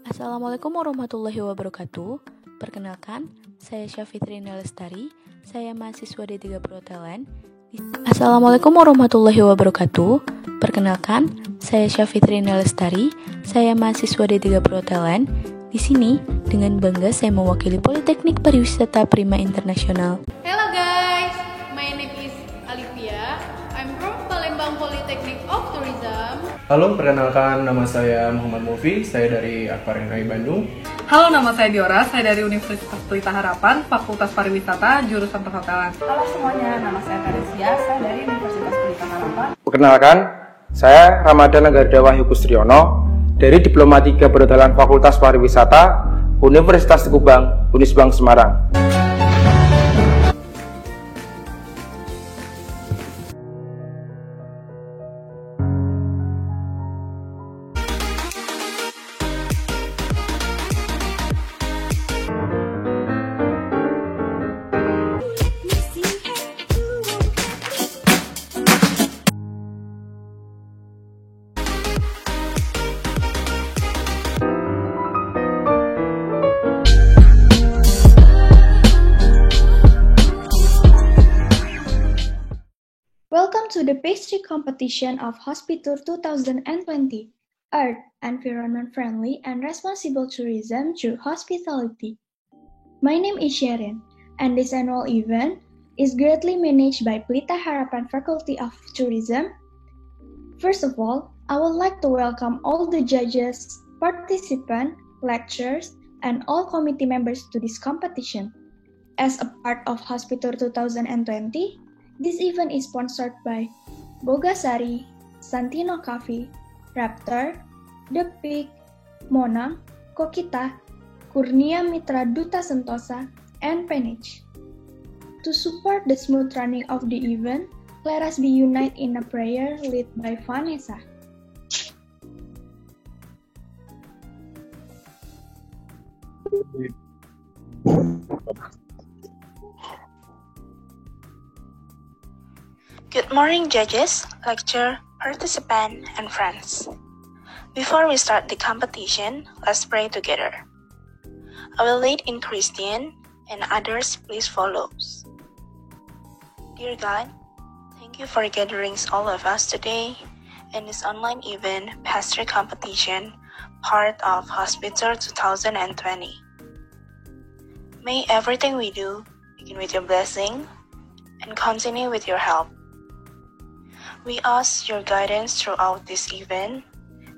Assalamualaikum warahmatullahi wabarakatuh. Perkenalkan, saya Syafitrina Lestari. Saya mahasiswa D3 Perhotelan. Assalamualaikum warahmatullahi wabarakatuh. Perkenalkan, saya Syafitrina Lestari. Saya mahasiswa D3 Perhotelan. Di sini, dengan bangga saya mewakili Politeknik Pariwisata Prima Internasional. Hello guys, my name is Alivia. I'm from Palembang Polytechnic of Tourism. Halo, perkenalkan nama saya Muhammad Mufi, saya dari Akbar NKI Bandung. Halo, nama saya Diora, saya dari Universitas Pelita Harapan, Fakultas Pariwisata, jurusan Perhotelan. Halo semuanya, nama saya Teresia, saya dari Universitas Pelita Harapan. Perkenalkan, saya Ramadan Agarda Wahyu Kustriono dari Diploma 3 Perhotelan Fakultas Pariwisata, Universitas Teguh Bang, Unisbank Semarang. Welcome to the pastry competition of Hospitur 2020, Earth, Environment Friendly and Responsible Tourism through Hospitality. My name is Sharon, and this annual event is greatly managed by Pelita Harapan Faculty of Tourism. First of all, I would like to welcome all the judges, participants, lecturers, and all committee members to this competition. As a part of Hospitur 2020, this event is sponsored by Bogasari, Santino Cafe, Raptor, The Peak, Monang, Kokita, Kurnia Mitra Duta Sentosa, and Penage. To support the smooth running of the event, let us be united in a prayer led by Vanessa. Good morning, judges, lecturer, participant, and friends. Before we start the competition, let's pray together. I will lead in Christian, and others please follow. Dear God, thank you for gathering all of us today in this online event, pastry competition, part of Hospitur 2020. May everything we do begin with your blessing and continue with your help. We ask your guidance throughout this event,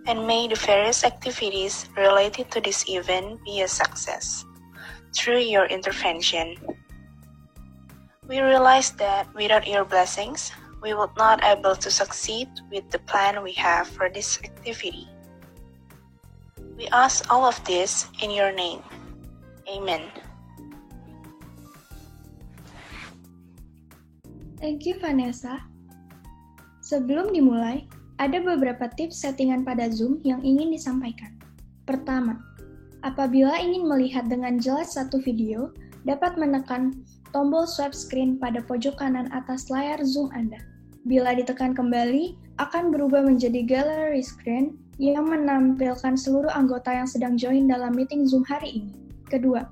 and may the various activities related to this event be a success through your intervention. We realize that without your blessings, we would not be able to succeed with the plan we have for this activity. We ask all of this in your name. Amen. Thank you, Vanessa. Sebelum dimulai, ada beberapa tips settingan pada Zoom yang ingin disampaikan. Pertama, apabila ingin melihat dengan jelas satu video, dapat menekan tombol swipe screen pada pojok kanan atas layar Zoom Anda. Bila ditekan kembali, akan berubah menjadi gallery screen yang menampilkan seluruh anggota yang sedang join dalam meeting Zoom hari ini. Kedua,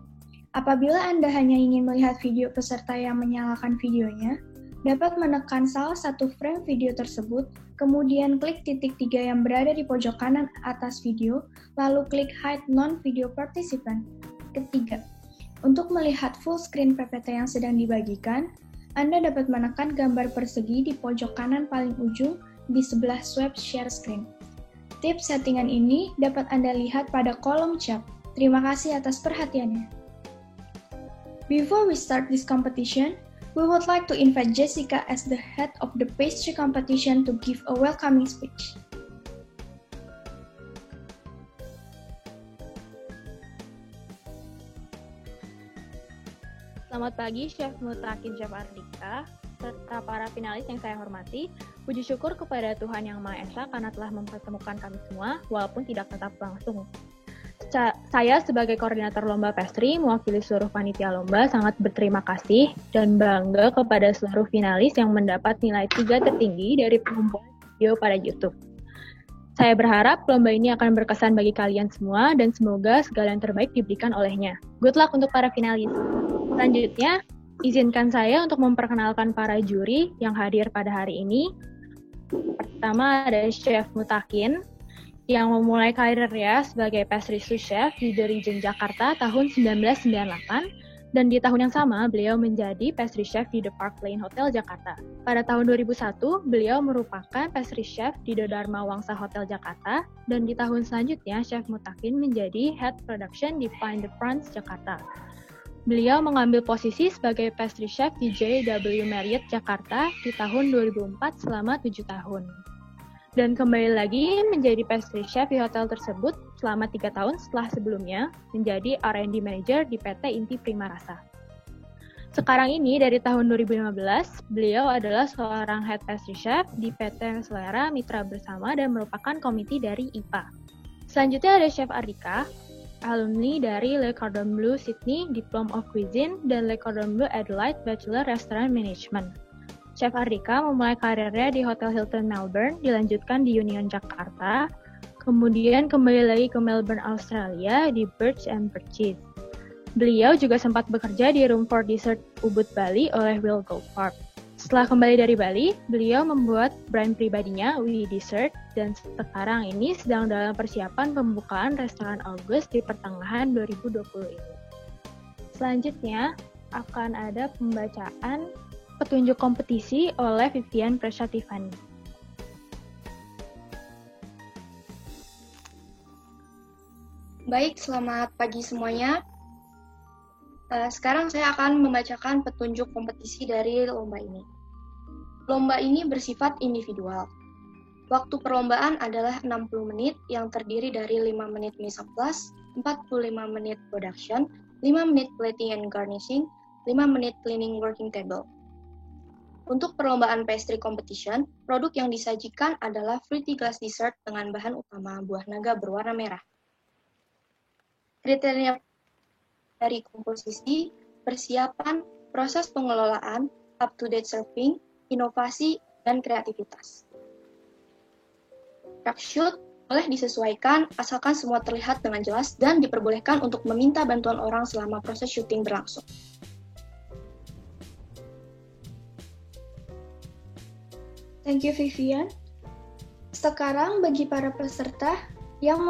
apabila Anda hanya ingin melihat video peserta yang menyalakan videonya, dapat menekan salah satu frame video tersebut, kemudian klik titik 3 yang berada di pojok kanan atas video, lalu klik Hide Non-Video Participant. Ketiga, untuk melihat full screen PPT yang sedang dibagikan, Anda dapat menekan gambar persegi di pojok kanan paling ujung di sebelah swipe share screen. Tips settingan ini dapat Anda lihat pada kolom chat. Terima kasih atas perhatiannya. Before we start this competition, we would like to invite Jessica as the head of the pastry competition to give a welcoming speech. Selamat pagi, Chef Mutakin Chef Ardika, serta para finalis yang saya hormati. Puji syukur kepada Tuhan Yang Maha Esa karena telah mempertemukan kami semua, walaupun tidak tetap langsung. Saya sebagai koordinator lomba pastry mewakili seluruh panitia lomba sangat berterima kasih dan bangga kepada seluruh finalis yang mendapat nilai 3 tertinggi dari pengumpulan video pada YouTube. Saya berharap lomba ini akan berkesan bagi kalian semua dan semoga segala yang terbaik diberikan olehnya. Good luck untuk para finalis. Selanjutnya, izinkan saya untuk memperkenalkan para juri yang hadir pada hari ini. Pertama ada Chef Mutakin yang memulai karirnya sebagai pastry sous chef di The Regent Jakarta tahun 1998. Dan di tahun yang sama, beliau menjadi pastry chef di The Park Lane Hotel Jakarta. Pada tahun 2001, beliau merupakan pastry chef di The Dharma Wangsa Hotel Jakarta. Dan di tahun selanjutnya, Chef Mutakin menjadi head production di Pine de France Jakarta. Beliau mengambil posisi sebagai pastry chef di JW Marriott Jakarta di tahun 2004 selama 7 tahun. Dan kembali lagi menjadi pastry chef di hotel tersebut selama 3 tahun setelah sebelumnya menjadi R&D Manager di PT Inti Prima Rasa. Sekarang ini dari tahun 2015, beliau adalah seorang head pastry chef di PT Selera Mitra Bersama dan merupakan komite dari IPA. Selanjutnya ada Chef Ardika, alumni dari Le Cordon Bleu Sydney Diploma of Cuisine dan Le Cordon Bleu Adelaide Bachelor Restaurant Management. Chef Ardika memulai karirnya di Hotel Hilton Melbourne, dilanjutkan di Union Jakarta, kemudian kembali lagi ke Melbourne, Australia di Birch and Burgess. Beliau juga sempat bekerja di Room for Dessert Ubud, Bali oleh Will Goldfarb. Setelah kembali dari Bali, beliau membuat brand pribadinya, We Dessert, dan sekarang ini sedang dalam persiapan pembukaan restoran August di pertengahan 2020 ini. Selanjutnya, akan ada pembacaan petunjuk kompetisi oleh Vivian Prashativani. Baik, selamat pagi semuanya. Sekarang saya akan membacakan petunjuk kompetisi dari lomba ini. Lomba ini bersifat individual. Waktu perlombaan adalah 60 menit yang terdiri dari 5 menit mise en place, 45 menit production, 5 menit plating and garnishing, 5 menit cleaning working table. Untuk perlombaan pastry competition, produk yang disajikan adalah fruity glass dessert dengan bahan utama buah naga berwarna merah. Kriteria dari komposisi, persiapan, proses pengelolaan, up-to-date serving, inovasi, dan kreativitas. Track shoot boleh disesuaikan asalkan semua terlihat dengan jelas dan diperbolehkan untuk meminta bantuan orang selama proses syuting berlangsung. Thank you, Vivian. Sekarang bagi para peserta yang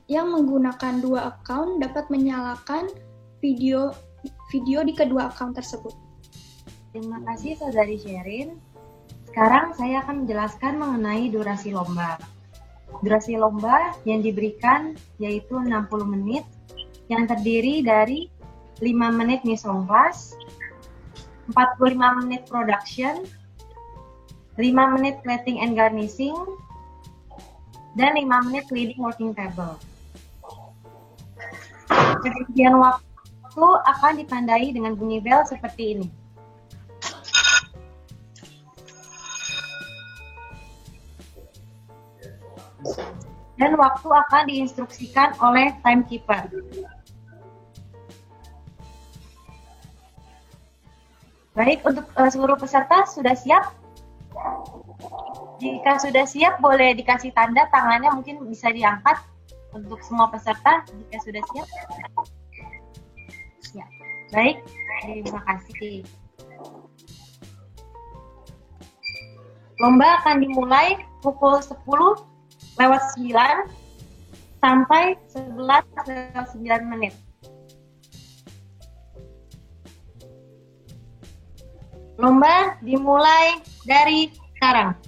menggunakan 2 account dapat menyalakan video di kedua account tersebut. Terima kasih Saudari Sherin. Sekarang saya akan menjelaskan mengenai durasi lomba. Durasi lomba yang diberikan yaitu 60 menit yang terdiri dari 5 menit mise en place, 45 menit production, 5 menit plating and garnishing, dan 5 menit cleaning working table. Pergantian waktu akan ditandai dengan bunyi bel seperti ini. Dan waktu akan diinstruksikan oleh timekeeper. Baik, untuk seluruh peserta sudah siap? Jika sudah siap, boleh dikasih tanda tangannya, mungkin bisa diangkat untuk semua peserta jika sudah siap. Ya, baik, terima kasih. Lomba akan dimulai pukul 10:09 sampai 11:09 menit. Lomba dimulai dari sekarang.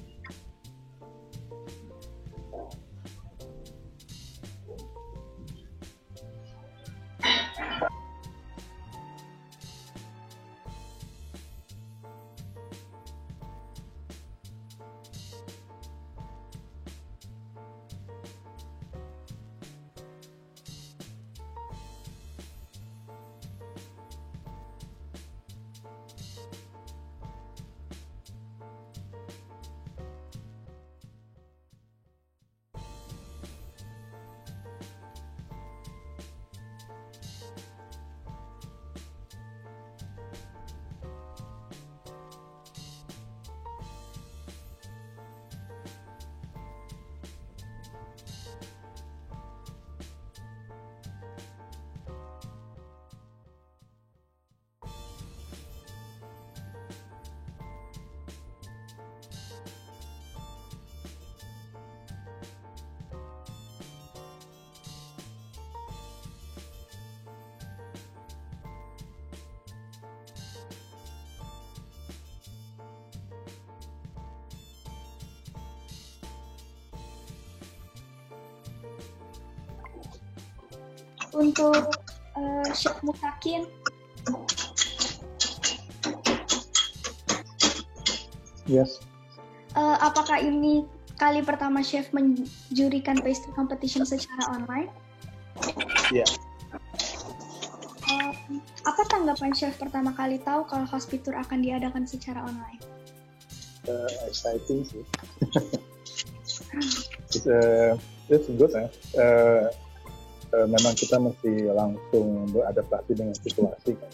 untuk Chef Mutakin. Yes. Apakah ini kali pertama Chef menjurikan pastry competition secara online? Iya. Apa tanggapan Chef pertama kali tahu kalau Hospitur akan diadakan secara online? Exciting sih. It's good ya. Memang kita mesti langsung beradaptasi dengan situasi kan.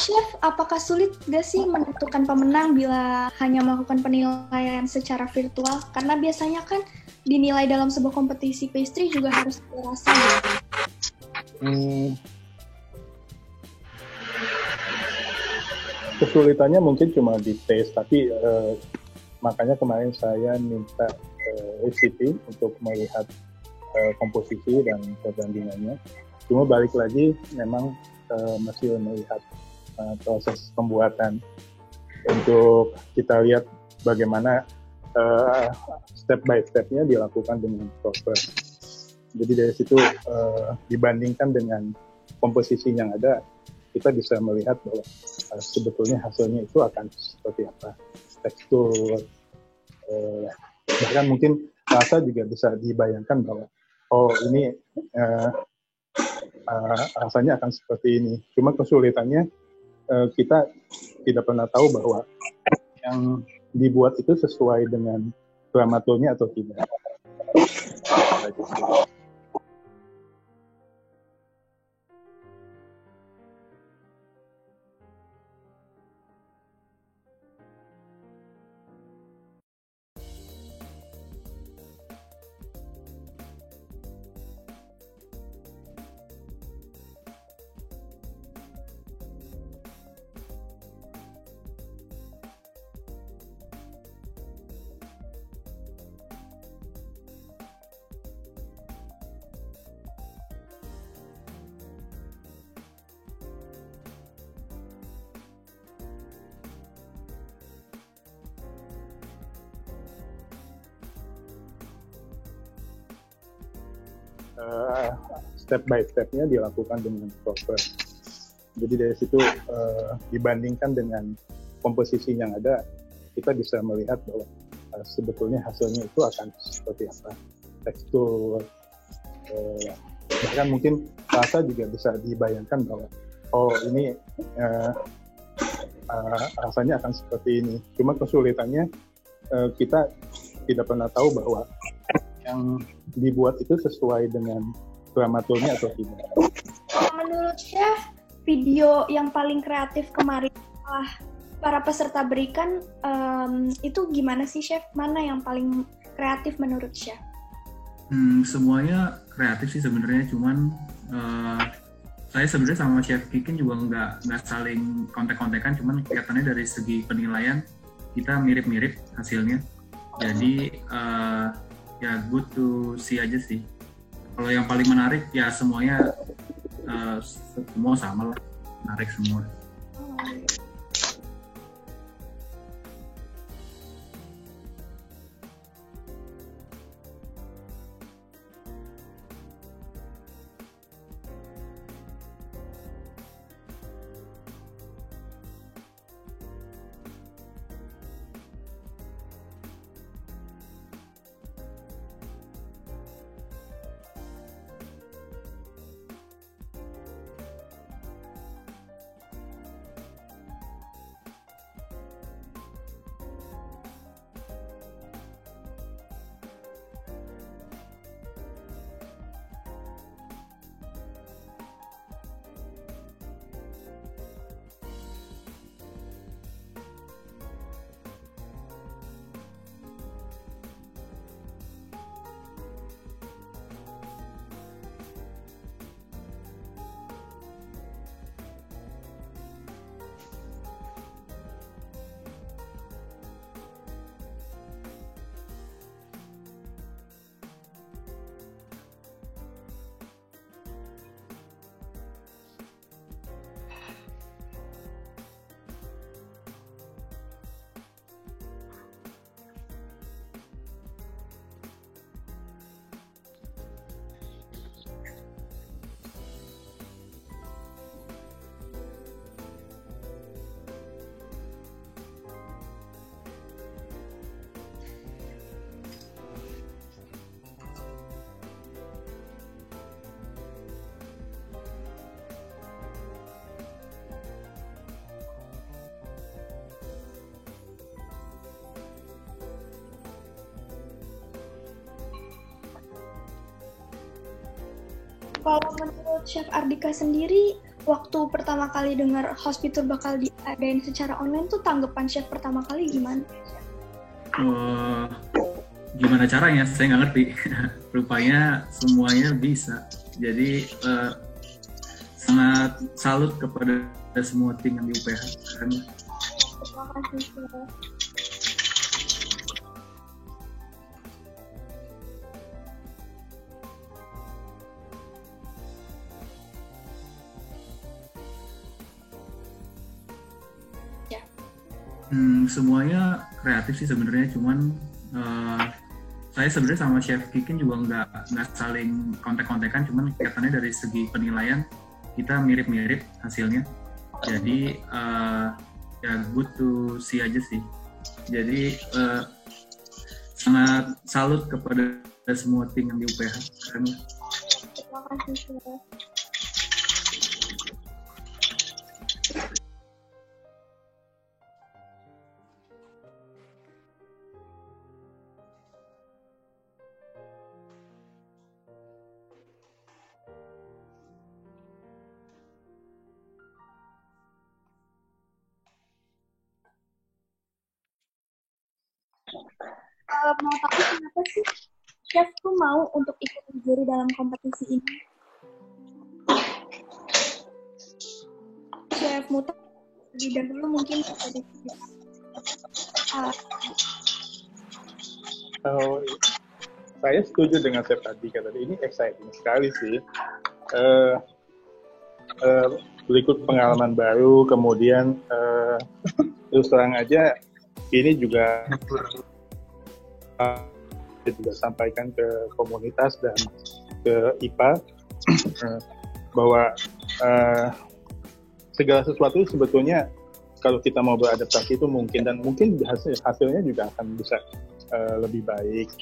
Chef, apakah sulit gak sih menentukan pemenang bila hanya melakukan penilaian secara virtual? Karena biasanya kan dinilai dalam sebuah kompetisi pastry juga harus terasa ya. Kesulitannya mungkin cuma di taste, tapi makanya kemarin saya minta recipe untuk melihat komposisi dan perbandingannya. Cuma balik lagi memang masih melihat proses pembuatan untuk kita lihat bagaimana step by stepnya dilakukan dengan proper. Jadi dari situ dibandingkan dengan komposisi yang ada, kita bisa melihat bahwa sebetulnya hasilnya itu akan seperti apa, tekstur, bahkan mungkin rasa juga bisa dibayangkan bahwa oh ini rasanya akan seperti ini. Cuma kesulitannya kita tidak pernah tahu bahwa yang dibuat itu sesuai dengan dramaturginya atau tidak. Step by stepnya dilakukan dengan proper. Jadi dari situ dibandingkan dengan komposisi yang ada, kita bisa melihat bahwa sebetulnya hasilnya itu akan seperti apa, tekstur, bahkan mungkin rasa juga bisa dibayangkan bahwa oh ini rasanya akan seperti ini. Cuma kesulitannya kita tidak pernah tahu bahwa yang dibuat itu sesuai dengan dramaturginya atau tidak. Menurut Chef, video yang paling kreatif kemarin para peserta berikan itu gimana sih Chef? Mana yang paling kreatif menurut Chef? Semuanya kreatif sih sebenarnya, cuman saya sebenarnya sama Chef Kikin juga nggak saling kontek-kontekan, cuman kelihatannya dari segi penilaian kita mirip-mirip hasilnya. Jadi ya good to see aja sih. Kalau yang paling menarik ya semuanya semua sama lah. menarik semua. Kalau menurut Chef Ardika sendiri, waktu pertama kali dengar hospital bakal diadain secara online tuh tanggapan Chef pertama kali gimana? Gimana caranya? Saya nggak ngerti. Rupanya semuanya bisa. Jadi sangat salut kepada semua tim yang di UPH. Terima kasih, Chef. Semuanya kreatif sih sebenarnya, cuman saya sebenarnya sama Chef Kikin juga nggak saling kontek-kontekan, cuman kelihatannya dari segi penilaian kita mirip-mirip hasilnya. Jadi ya good to see aja sih. Jadi sangat salut kepada semua tim yang di UPH. Terima kasih, Chef. Mau tahu kenapa sih Chef tuh mau untuk ikut juri dalam kompetisi ini? Chef Muta lebih dahulu mungkin bisa Saya setuju dengan Chef Ardika tadi, ini exciting sekali sih. Berikut pengalaman baru, kemudian terus terang aja ini juga sampaikan ke komunitas dan ke IPA bahwa segala sesuatu sebetulnya kalau kita mau beradaptasi itu mungkin, dan mungkin hasilnya juga akan bisa lebih baik,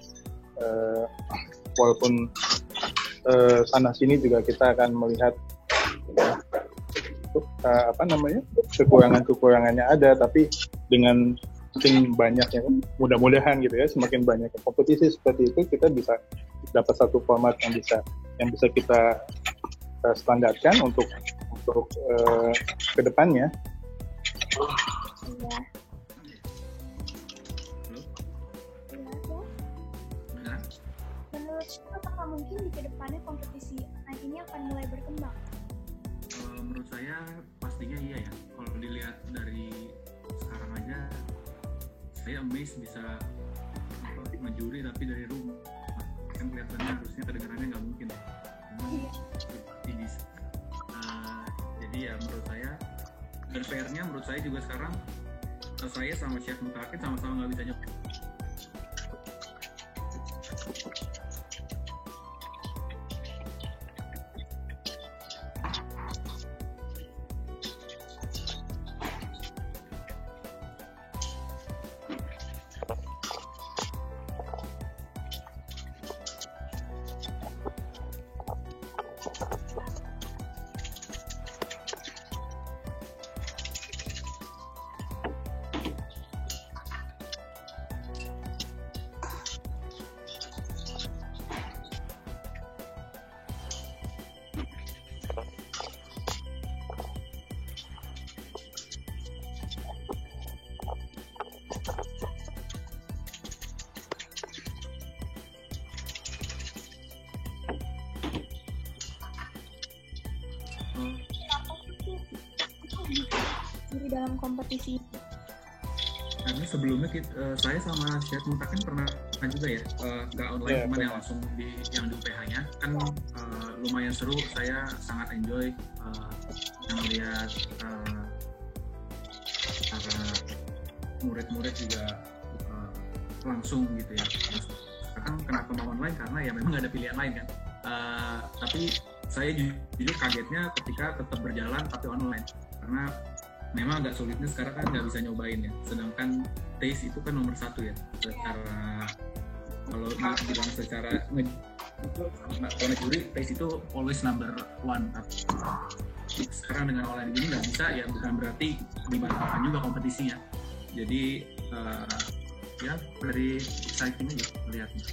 walaupun sana sini juga kita akan melihat kekurangannya ada, tapi dengan semakin banyaknya, mudah-mudahan gitu ya, semakin banyak kompetisi seperti itu, kita bisa dapat satu format yang bisa kita standarkan untuk kedepannya. Menurut Chef, apakah mungkin di kedepannya kompetisi online ini akan mulai berkembang? Menurut saya pastinya iya ya. Kalau dilihat dari sekarang aja, saya amazed bisa ngejuri tapi dari rumah. Kan kelihatannya harusnya kedengarannya nggak mungkin. Cuman pasti bisa. Jadi ya menurut saya, dan PR-nya menurut saya juga sekarang saya sama Chef Mutakin sama-sama nggak bisa nyobain. Di dalam kompetisi Karena sebelumnya saya sama Chef Mutakin pernah juga ya, nggak online, cuman yang langsung di UPH-nya kan lumayan seru. Saya sangat enjoy melihat para murid-murid juga langsung gitu ya. Terus sekarang kenapa mau online, karena ya memang nggak ada pilihan lain kan. Tapi saya jujur kagetnya ketika tetap berjalan tapi online, karena memang agak sulitnya sekarang kan nggak bisa nyobain ya. Sedangkan taste itu kan nomor 1 ya. Secara kalau bilang secara ngejuri, taste itu always number 1. Tapi sekarang dengan online ini nggak bisa ya, bukan berarti dibatalkan juga kompetisinya. Jadi ya very exciting aja melihatnya.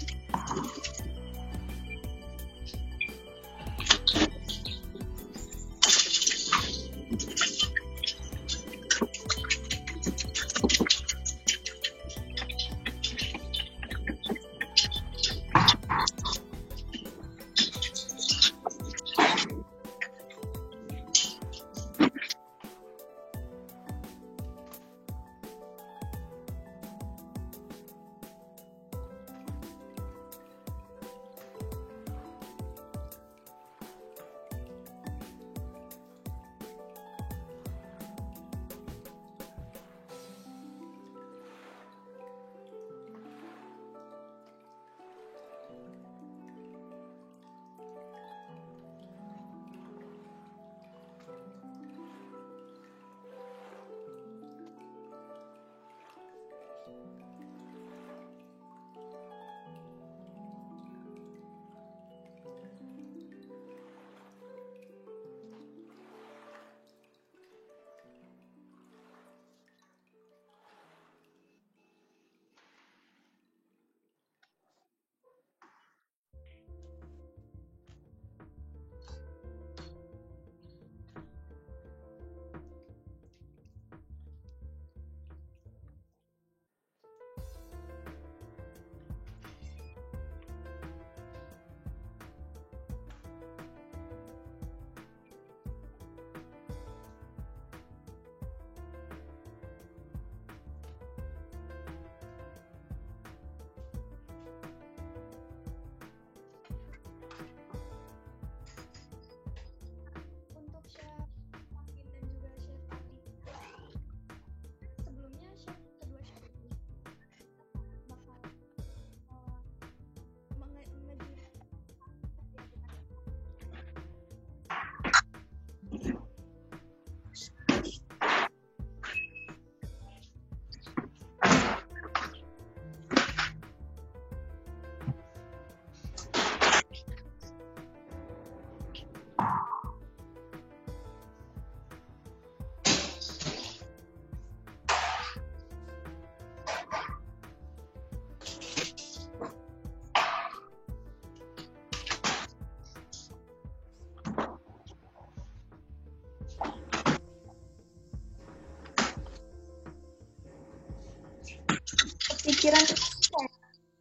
pikiran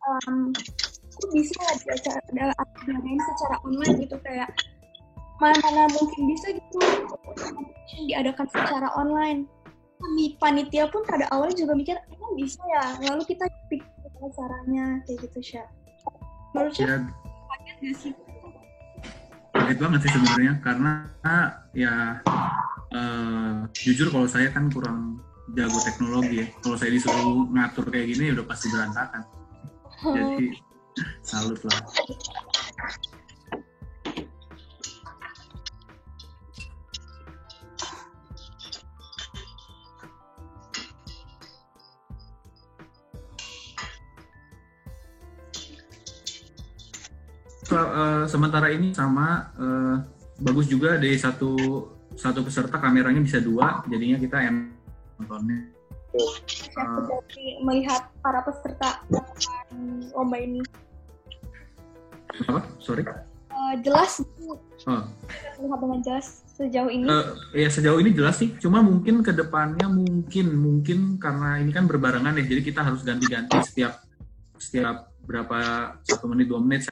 aku bisa diadain secara online gitu, kayak mana mungkin bisa gitu diadakan secara online. Di panitia pun pada awalnya juga mikir emang bisa ya, lalu kita pikir caranya kayak gitu, Syah. Menurut Syah kaget gak sih? kaget banget sih sebenarnya karena ya jujur kalau saya kan kurang jago teknologi ya. Kalau saya disuruh ngatur kayak gini udah pasti berantakan. Jadi salut lah. Sementara ini sama bagus juga dari satu peserta kameranya bisa 2, jadinya kita nontonnya. Jadi melihat para peserta lomba ini. Apa? Sorry? Jelas melihat dengan jelas sejauh ini. Ya sejauh ini jelas sih. Cuma mungkin kedepannya mungkin karena ini kan berbarengan ya, jadi kita harus ganti-ganti setiap berapa 1 menit 2 menit.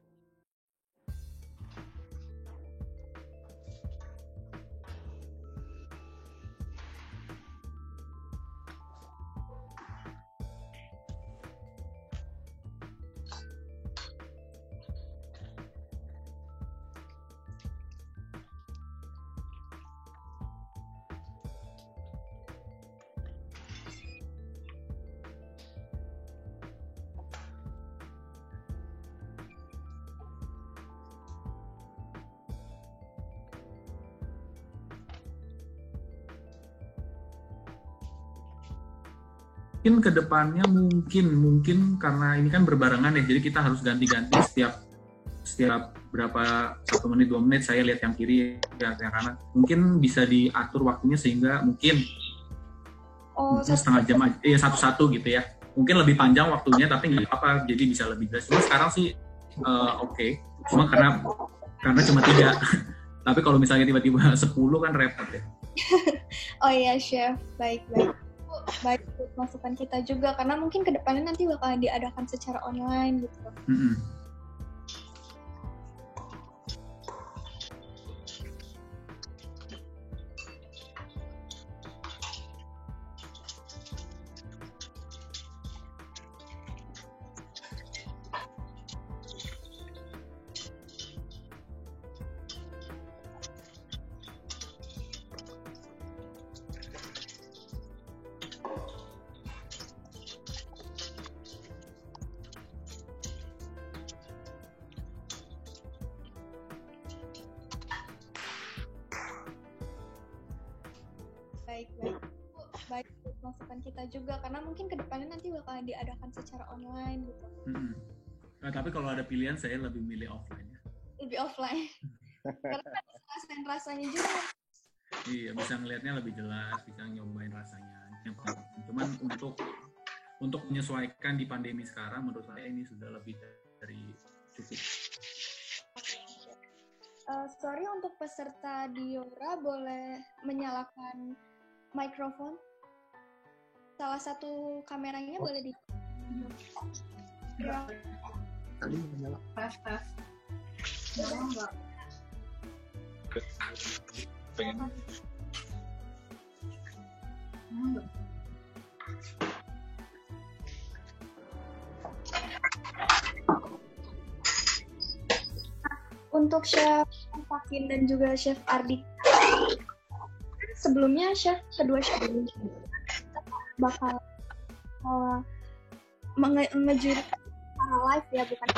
Mungkin kedepannya mungkin karena ini kan berbarengan ya, jadi kita harus ganti-ganti setiap berapa 1 menit 2 menit saya lihat yang kiri yang kanan. Mungkin bisa diatur waktunya sehingga mungkin setengah jam aja, satu-satu gitu ya. Mungkin lebih panjang waktunya tapi nggak apa-apa, jadi bisa lebih jelas. Cuma sekarang sih oke. Cuma karena cuma 3. Tapi kalau misalnya tiba-tiba 10 kan repot ya. Oh iya Chef, baik. Baik masukan kita juga karena mungkin kedepannya nanti bakal diadakan secara online gitu. Baik masukan kita juga karena mungkin kedepannya nanti bakal diadakan secara online gitu. Nah, tapi kalau ada pilihan saya lebih milih offline ya. Lebih offline karena rasain rasanya juga. Iya, bisa ngelihatnya lebih jelas, bisa nyobain rasanya. Cuman untuk menyesuaikan di pandemi sekarang menurut saya ini sudah lebih dari cukup. Sorry untuk peserta Diora boleh menyalakan mikrofon. Salah satu kameranya boleh di. Tadi menyala. Tes. Pengen. Untuk Chef Fakin dan juga Chef Ardi. Sebelumnya kedua chef ini bakal ngejuri secara live ya, bukan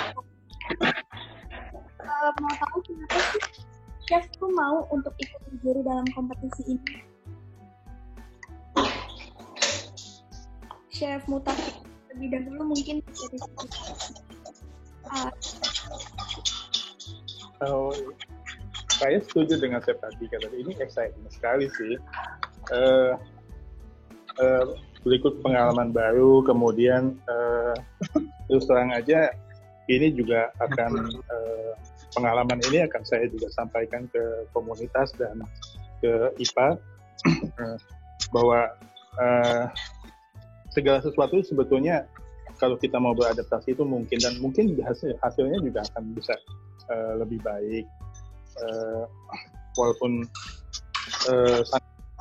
mau tahu kenapa sih chef tuh mau untuk ikut menjuri dalam kompetisi ini? Chef Mutakin lebih dahulu mungkin dari saya setuju dengan Chef tadi, kata ini exciting sekali sih. Berikut pengalaman baru, kemudian terus terang aja ini juga akan pengalaman ini akan saya juga sampaikan ke komunitas dan ke IPA bahwa segala sesuatu sebetulnya kalau kita mau beradaptasi itu mungkin, dan mungkin hasilnya juga akan bisa lebih baik. Walaupun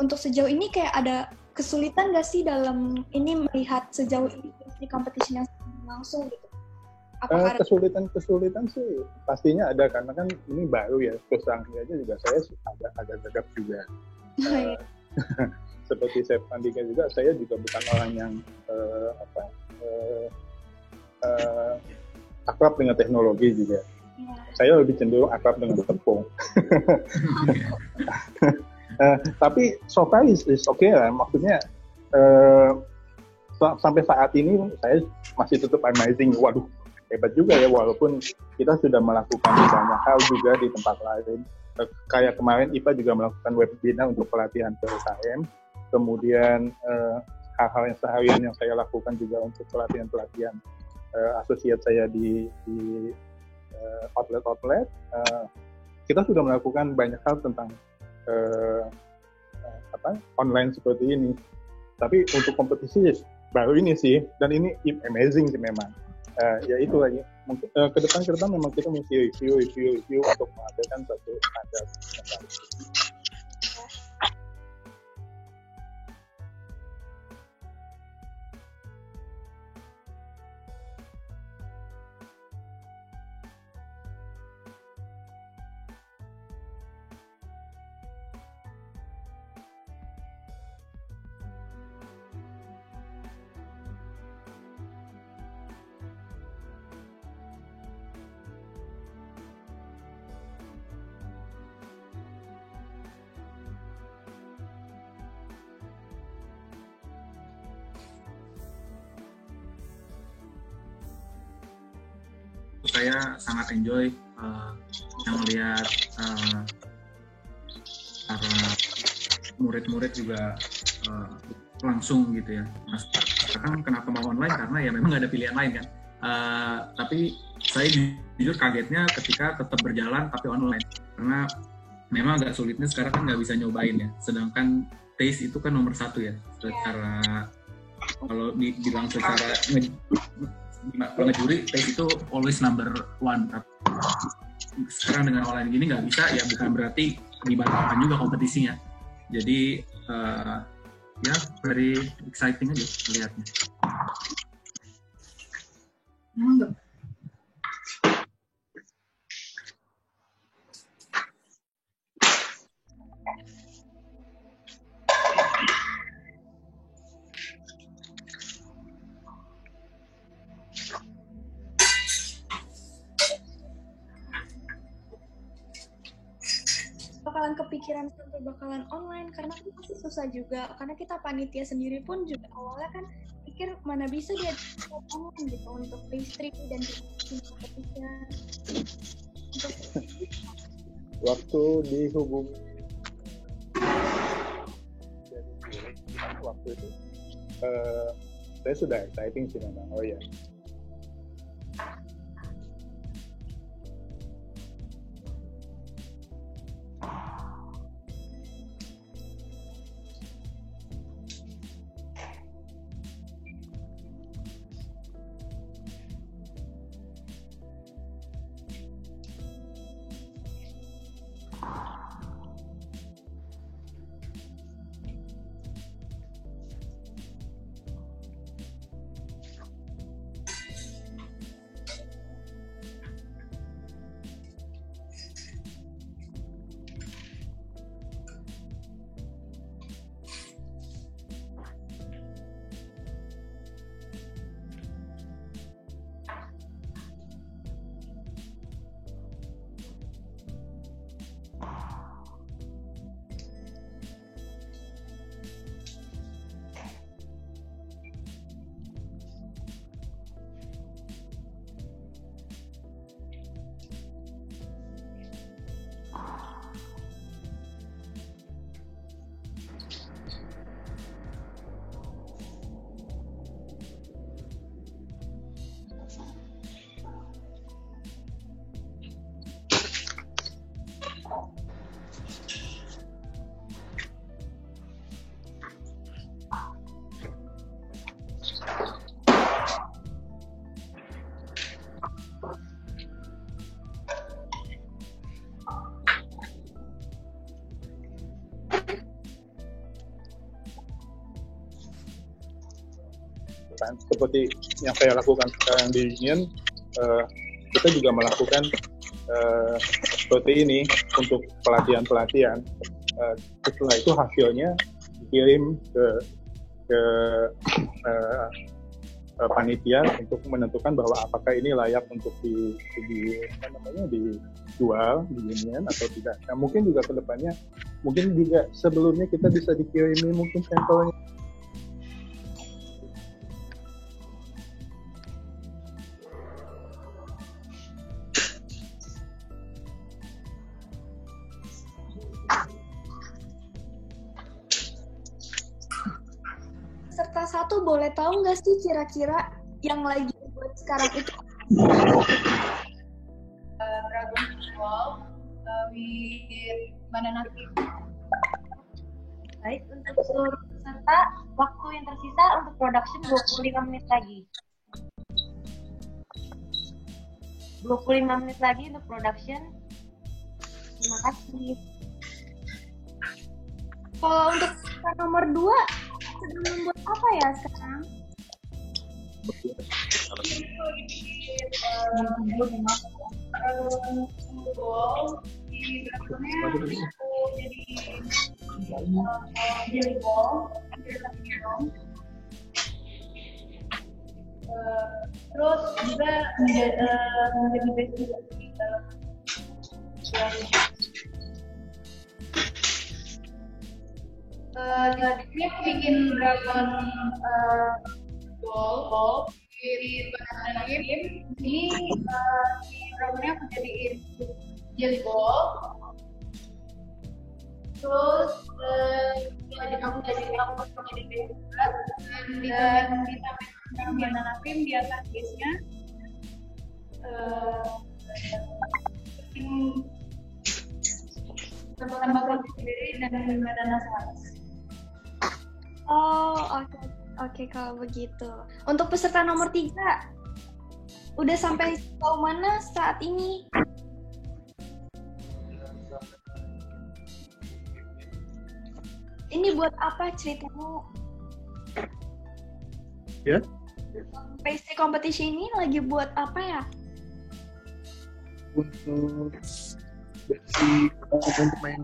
untuk sejauh ini kayak ada kesulitan nggak sih dalam ini melihat sejauh ini di competition yang langsung gitu? Apakah ada Kesulitan sih pastinya ada, karena kan ini baru ya, terus aja juga saya agak gagap juga. Seperti Chef Andika juga, saya juga bukan orang yang akrab dengan teknologi juga. Saya lebih cenderung akrab dengan tepung. Tapi so far is okay lah, maksudnya sampai saat ini saya masih tetap amazing. Waduh, hebat juga ya, walaupun kita sudah melakukan banyak hal juga di tempat lain. Kayak kemarin IPA juga melakukan webinar untuk pelatihan PKM. Kemudian hal-hal yang seharian yang saya lakukan juga untuk pelatihan-pelatihan asosiat saya di outlet-outlet. Kita sudah melakukan banyak hal tentang online seperti ini. Tapi untuk kompetisi baru ini sih, dan ini amazing sih memang. Ya itu lagi. Mungkin ke depan memang kita mesti review untuk mengadakan satu standar. Saya sangat enjoy yang melihat para murid-murid juga langsung gitu ya. Nah, sekarang kenapa mau online? Karena ya memang nggak ada pilihan lain kan. Tapi saya jujur kagetnya ketika tetap berjalan tapi online, karena memang agak sulitnya sekarang kan nggak bisa nyobain ya. Sedangkan taste itu kan nomor 1 ya. Secara kalau dibilang secara ngejuri, taste itu always number 1. Sekarang dengan online gini nggak bisa, ya bukan berarti dibatalkan juga kompetisinya. Jadi ya very exciting aja melihatnya. bakalan kepikiran sampai bakalan online, karena kan pasti susah juga, karena kita panitia sendiri pun juga awalnya kan pikir mana bisa dia online gitu untuk pastry dan kompetisinya. Waktu dihubungi waktu itu saya sudah exciting sih memang. Oh ya, seperti yang saya lakukan sekarang di Union, kita juga melakukan seperti ini untuk pelatihan. Setelah itu hasilnya dikirim ke panitia untuk menentukan bahwa apakah ini layak untuk dijual di Union atau tidak. Nah, mungkin juga kedepannya, mungkin juga sebelumnya kita bisa dikirimi mungkin sampelnya. Serta satu boleh tahu nggak sih kira-kira yang lagi buat sekarang itu? Dragon Ball with banana cream. Baik, untuk seluruh peserta, waktu yang tersisa untuk production 25 menit lagi. 25 menit lagi untuk production. Terima kasih. Kalau untuk nomor 2, sedang membuat apa ya sekarang? Terus juga menjadi base juga di dalam dia bikin dragon ball di banana cream. Ini si dragonnya aku jadiin jelly ball. Terus aku jadi base juga dan ditambah banana cream di atas base-nya. Tambah sendiri dan banana saus. Oh, oke kalau begitu. Untuk peserta nomor 3, udah sampai sejauh mana saat ini? Ini buat apa ceritamu? Ya? PC competition ini lagi buat apa ya? Untuk basic untuk main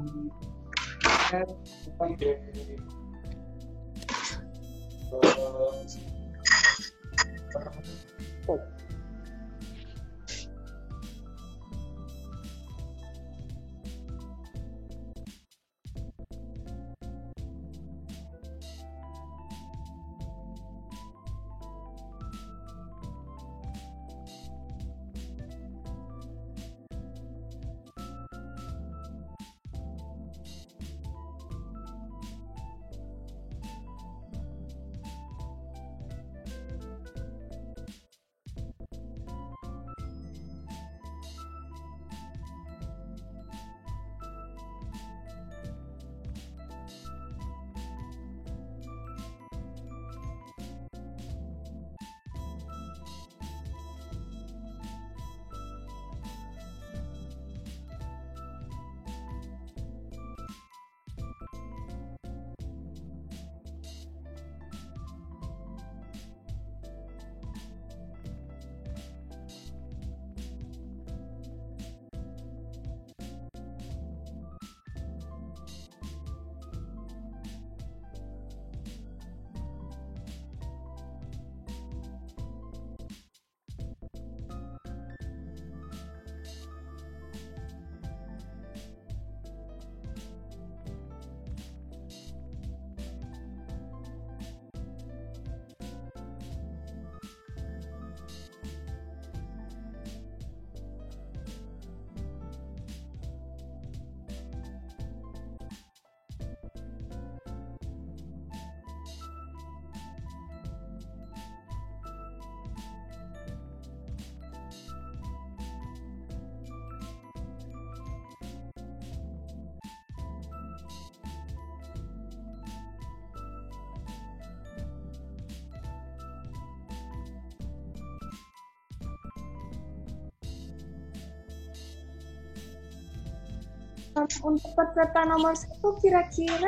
Untuk peserta nomor 1 kira-kira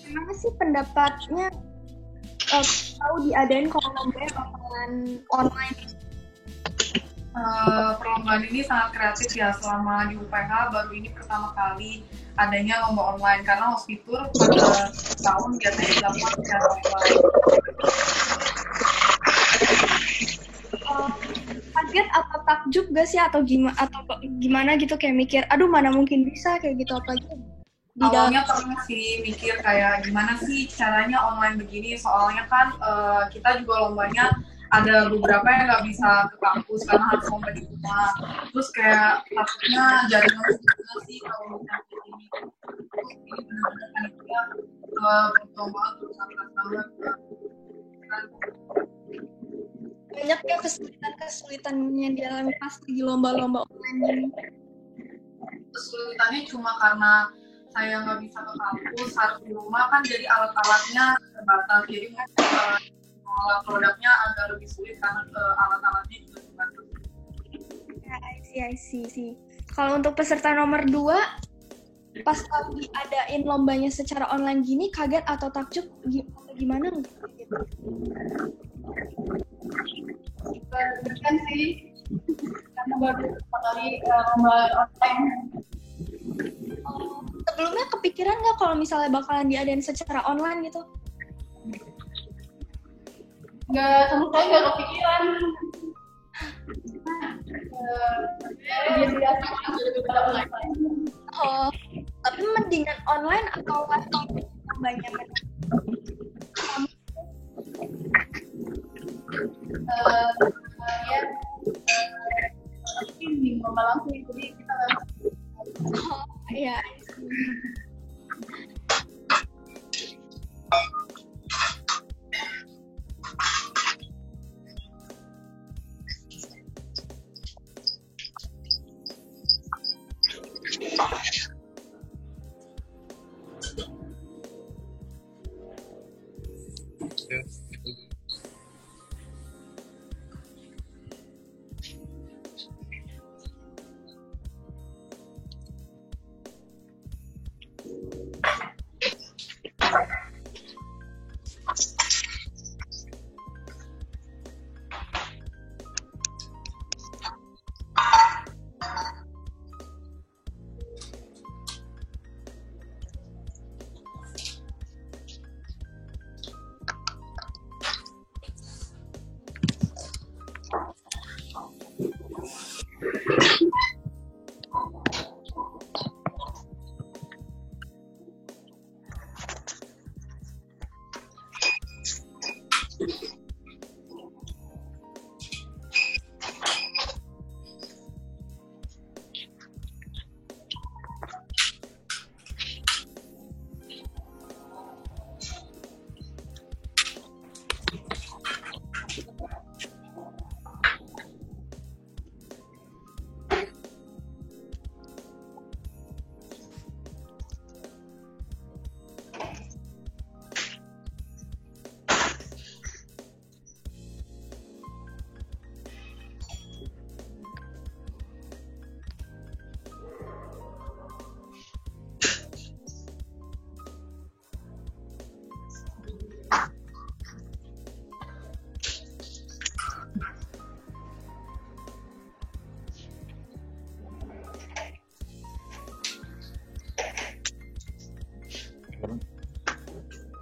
gimana sih pendapatnya tahu diadain kalau lomba bakalan online? perlombaan ini sangat kreatif ya. Selama di UPH baru ini pertama kali adanya lomba online, karena Hospitur pada tahun biasanya dilakukan secara offline. Kaget atau takjub gak sih atau gimana gitu, kayak mikir aduh mana mungkin bisa kayak gitu, apalagi Awalnya pernah sih mikir kayak gimana sih caranya online begini, soalnya kan kita juga lombanya ada beberapa yang nggak bisa ke kampus karena harus lomba di rumah. Terus kayak takutnya jaringan juga sih kalau misalnya begini. Ini benar-benar panitia berjuang banget, berusaha keras banget. banyak ya kesulitan yang dialami pas di lomba-lomba online ini. Kesulitannya cuma karena saya nggak bisa ke kampus, harus di rumah kan, jadi alat-alatnya terbatas. Jadi produknya agak lebih sulit karena alat-alatnya juga terbatas. Ya, I see. Kalau untuk peserta nomor 2, pas lagi adain lombanya secara online gini, kaget atau takjub gimana? Gitu. Kan sih, karena baru pertama kali lomba online. Sebelumnya kepikiran nggak kalau misalnya bakalan diadain secara online gitu? Nggak, sama sekali nggak kepikiran. Biasa pada online. Oh, tapi mendingan online atau live banyak? Ya, tapi di lomba langsung jadi kita ya.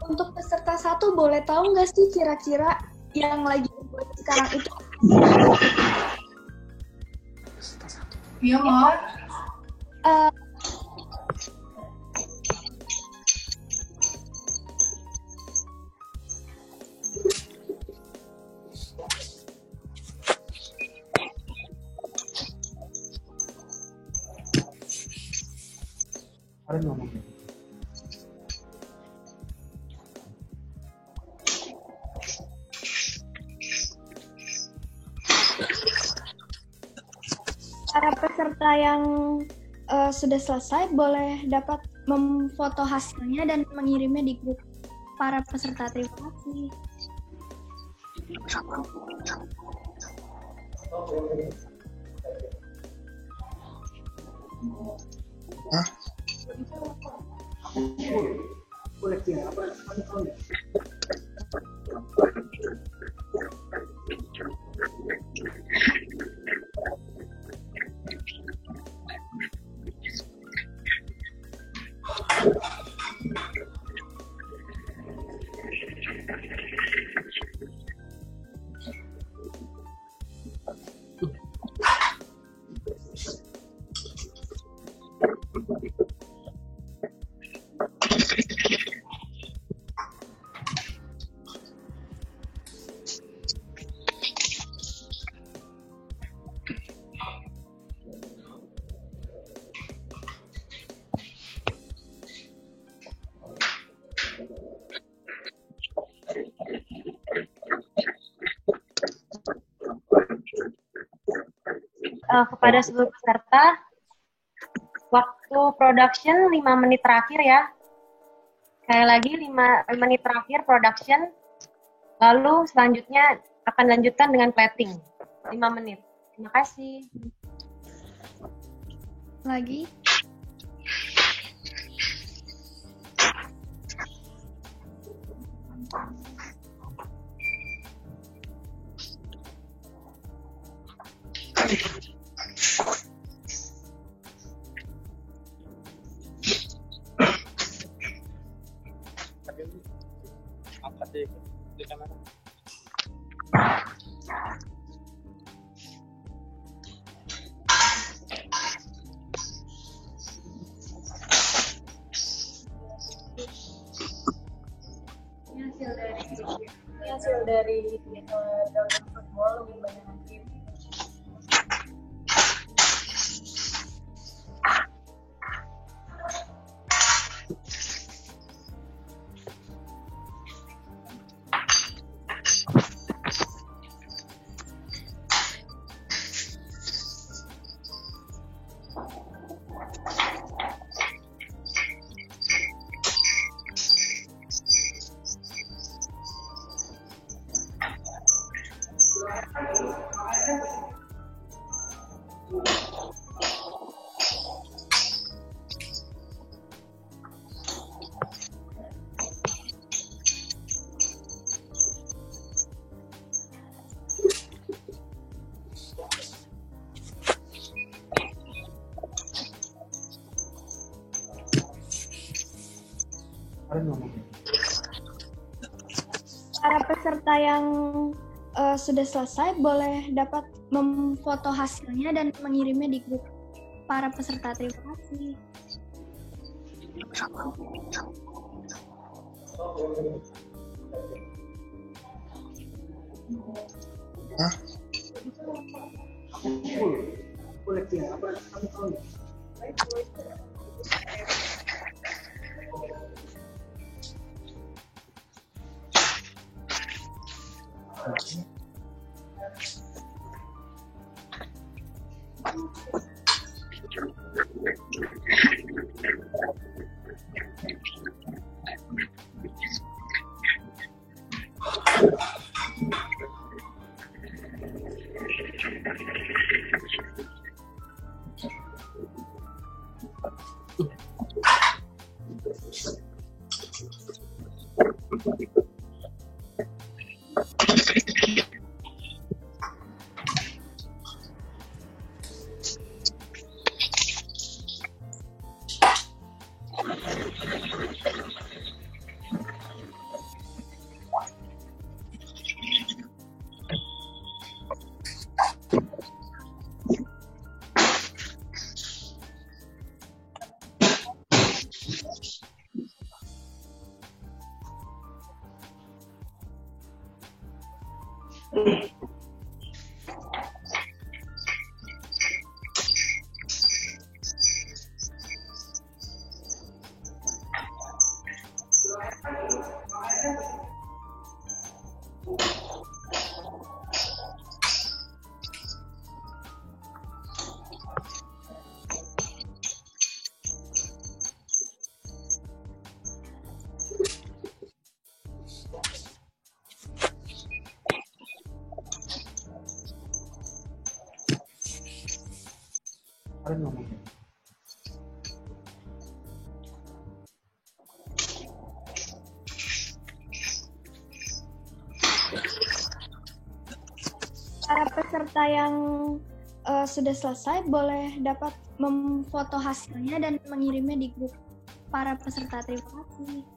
Untuk peserta 1, boleh tahu nggak sih kira-kira yang lagi buat sekarang itu? Iya, mau. Para peserta yang sudah selesai boleh dapat memfoto hasilnya dan mengirimnya di grup para peserta. Terima kasih. kepada seluruh peserta, waktu production 5 menit terakhir ya. Sekali lagi 5 menit terakhir production, lalu selanjutnya akan lanjutkan dengan plating 5 menit. Terima kasih. Lagi. Hasil dari dalam football lebih banyak nanti. Para peserta yang sudah selesai boleh dapat memfoto hasilnya dan mengirimnya di grup para peserta. Terima kasih. Para peserta yang sudah selesai boleh dapat memfoto hasilnya dan mengirimnya di grup para peserta. Terima kasih.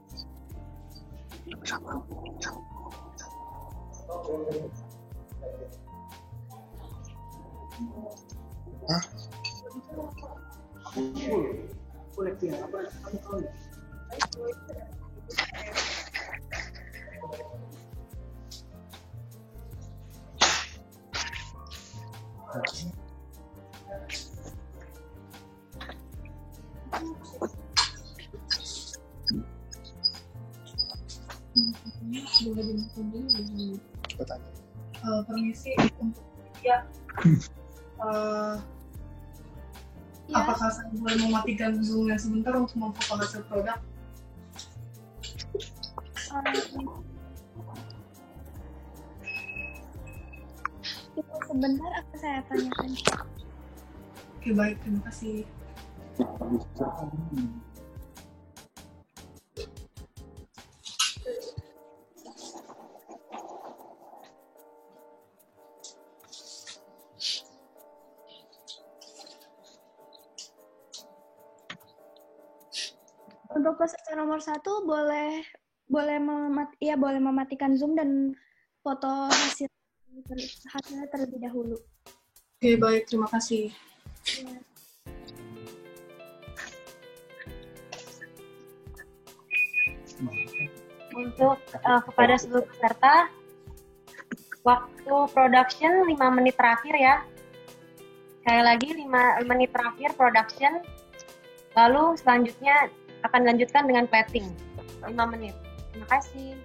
Permisi untuk ya Apakah saya boleh mematikan Zoom-nya sebentar untuk memfoto hasil produk? Itu sebentar akan saya tanyakan. Oke, baik, terima kasih. Untuk peserta nomor 1 boleh mematikan Zoom dan foto hasilnya terlebih dahulu. Oke, baik, terima kasih. Ya. Untuk kepada seluruh peserta, waktu production 5 menit terakhir ya. Sekali lagi 5 menit terakhir production, lalu selanjutnya akan dilanjutkan dengan plating 5 menit. Terima kasih.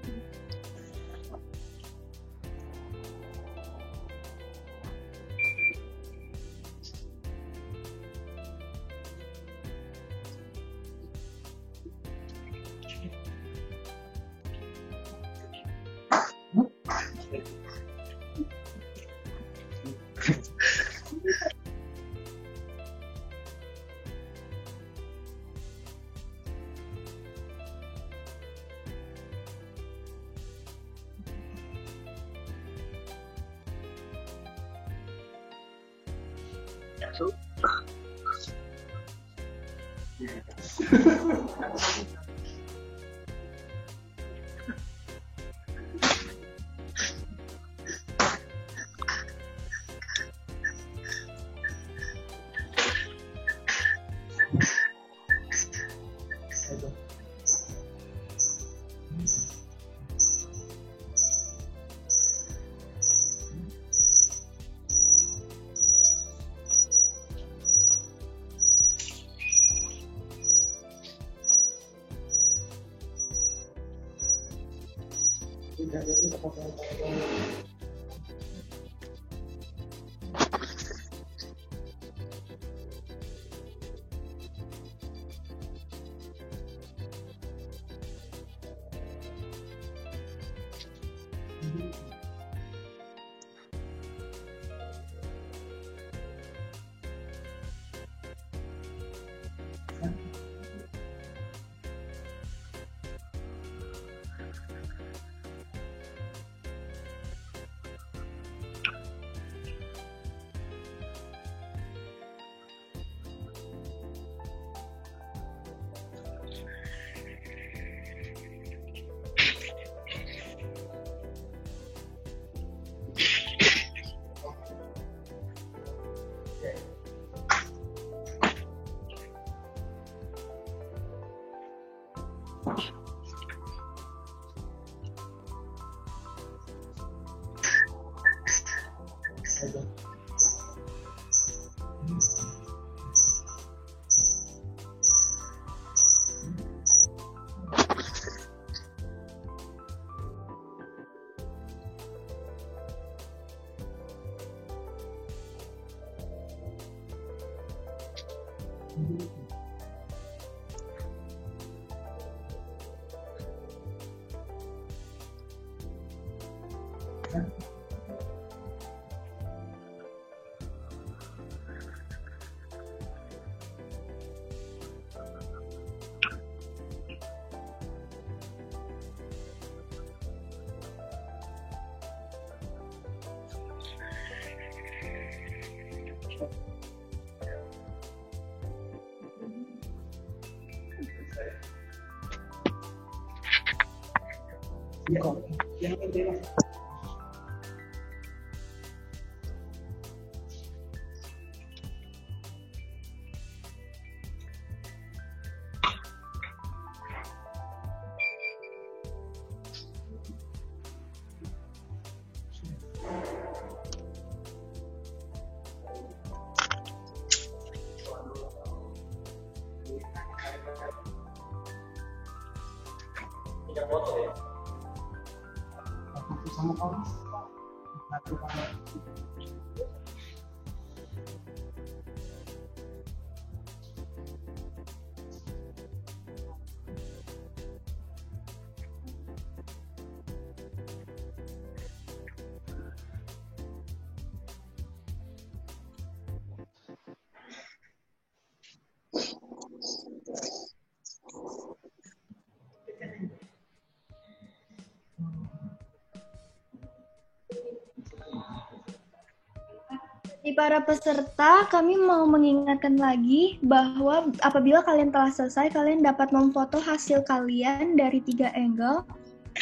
Bagi para peserta, kami mau mengingatkan lagi bahwa apabila kalian telah selesai, kalian dapat memfoto hasil kalian dari 3 angle,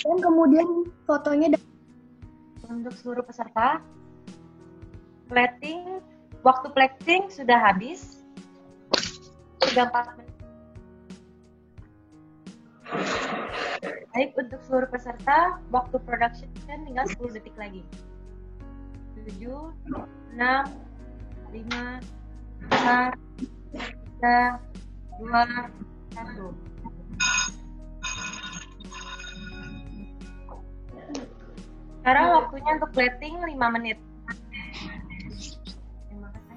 dan kemudian fotonya Untuk seluruh peserta, waktu plating sudah habis. Sudah 4 menit. Baik, untuk seluruh peserta, waktu production tinggal 10 detik lagi. 7, 6, 5, 4, 3, 2, 1. Sekarang waktunya untuk plating 5 menit. Terima kasih.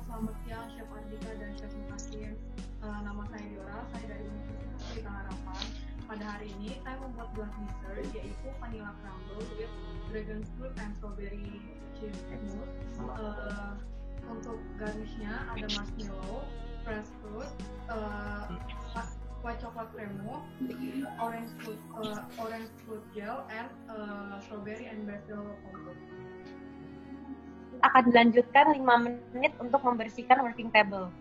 Selamat siang, Chef Ardika dan Chef Mukasin. Nama saya Diora, saya dari Universitas Pelita Harapan. Pada hari ini, saya membuat black dessert, yaitu vanilla crumble with dragon fruit and strawberry cheese mousse. Untuk garnishnya ada marshmallow, fresh fruit, white chocolate cremo, orange fruit gel, and strawberry and basil compote. Akan dilanjutkan 5 menit untuk membersihkan working table.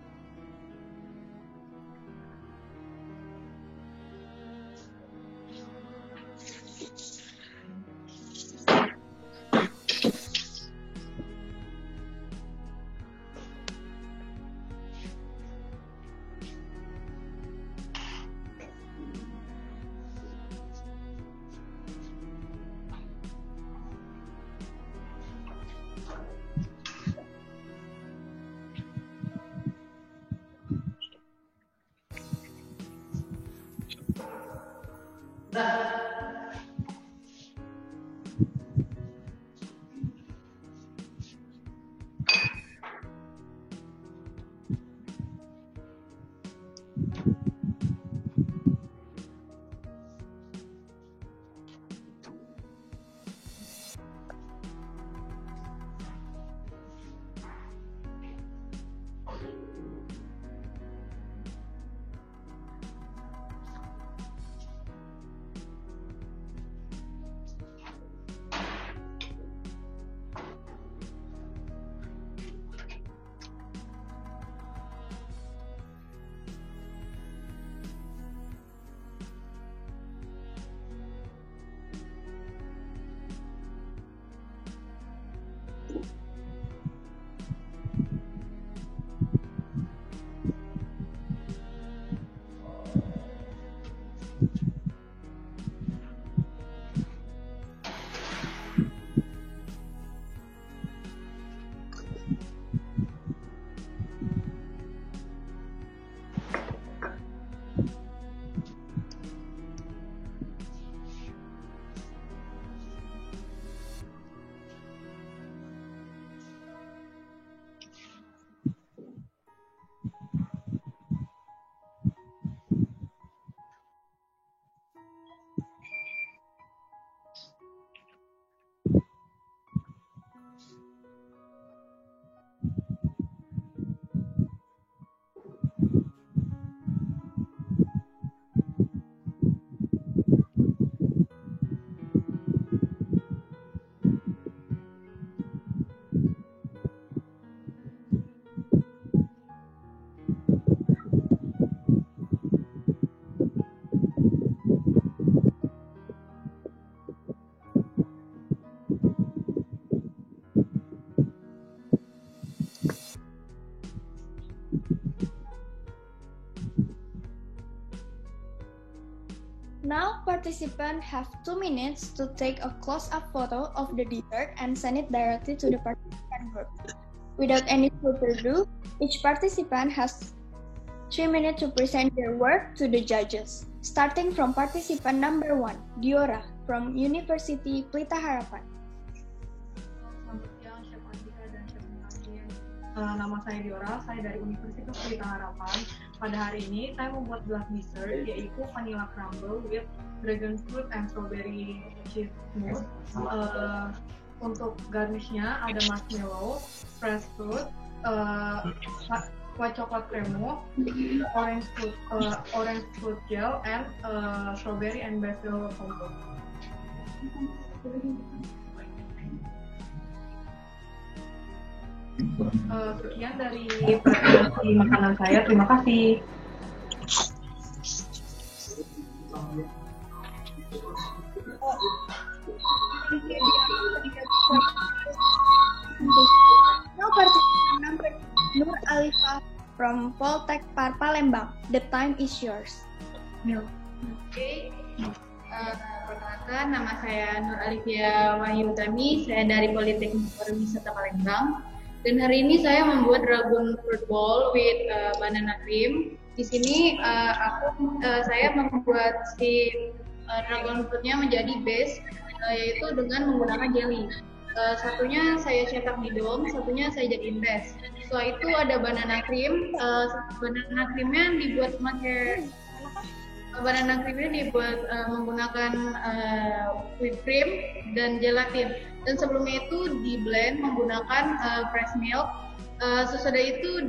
Now, participants have 2 minutes to take a close-up photo of the dessert and send it directly to the participant group. Without any further ado, each participant has 3 minutes to present their work to the judges. Starting from participant number 1, Diora from University Pelita Harapan. Selamat siang, Chef Ardika dan Chef Mukasin. Nama saya Diora, saya dari Universitas Pelita Harapan. Pada hari ini saya membuat gelas dessert yaitu vanilla crumble with dragon fruit and strawberry cheese mousse. Untuk garnishnya ada marshmallow, fresh fruit, white chocolate cremo, orange fruit gel, and strawberry and basil compote. Sekian dari presentasi makanan saya. Terima kasih. Now participant number Nur Alifa from Poltek Par Palembang. The time is yours. Oke. Perkenalkan, nama saya Nur Alifia Wahyu Utami. Saya dari Politeknik Pariwisata Palembang. Dan hari ini saya membuat dragon fruit bowl with banana cream. Di sini saya membuat si dragon fruitnya menjadi base, yaitu dengan menggunakan jelly. Satunya saya cetak di dome, satunya saya jadiin base. Setelah itu ada banana cream. Banana creamnya dibuat menggunakan whipped cream dan gelatin. Dan sebelumnya itu di blend menggunakan fresh milk. Sesudah itu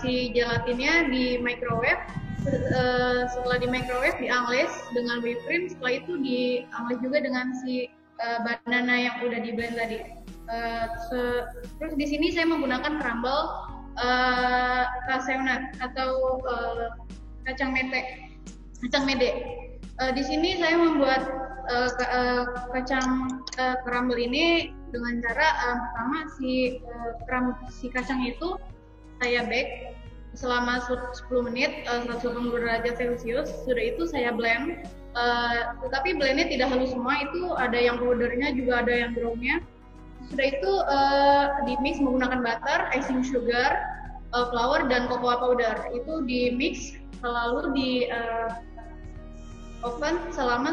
si gelatinnya di microwave. Setelah di microwave diangles dengan whipped cream. Setelah itu diangles juga dengan si banana yang udah di blend tadi. Terus di sini saya menggunakan crumble cashewnut atau kacang mede. Di sini saya membuat kacang crumble ini dengan cara pertama si kacang itu saya bake selama 10 menit 180 derajat Celcius. Sudah itu saya blend. Tetapi blendnya tidak halus semua, itu ada yang powdernya juga ada yang groundnya. Sudah itu di mix menggunakan butter, icing sugar, flour dan cocoa powder. Itu di mix selalu di oven selama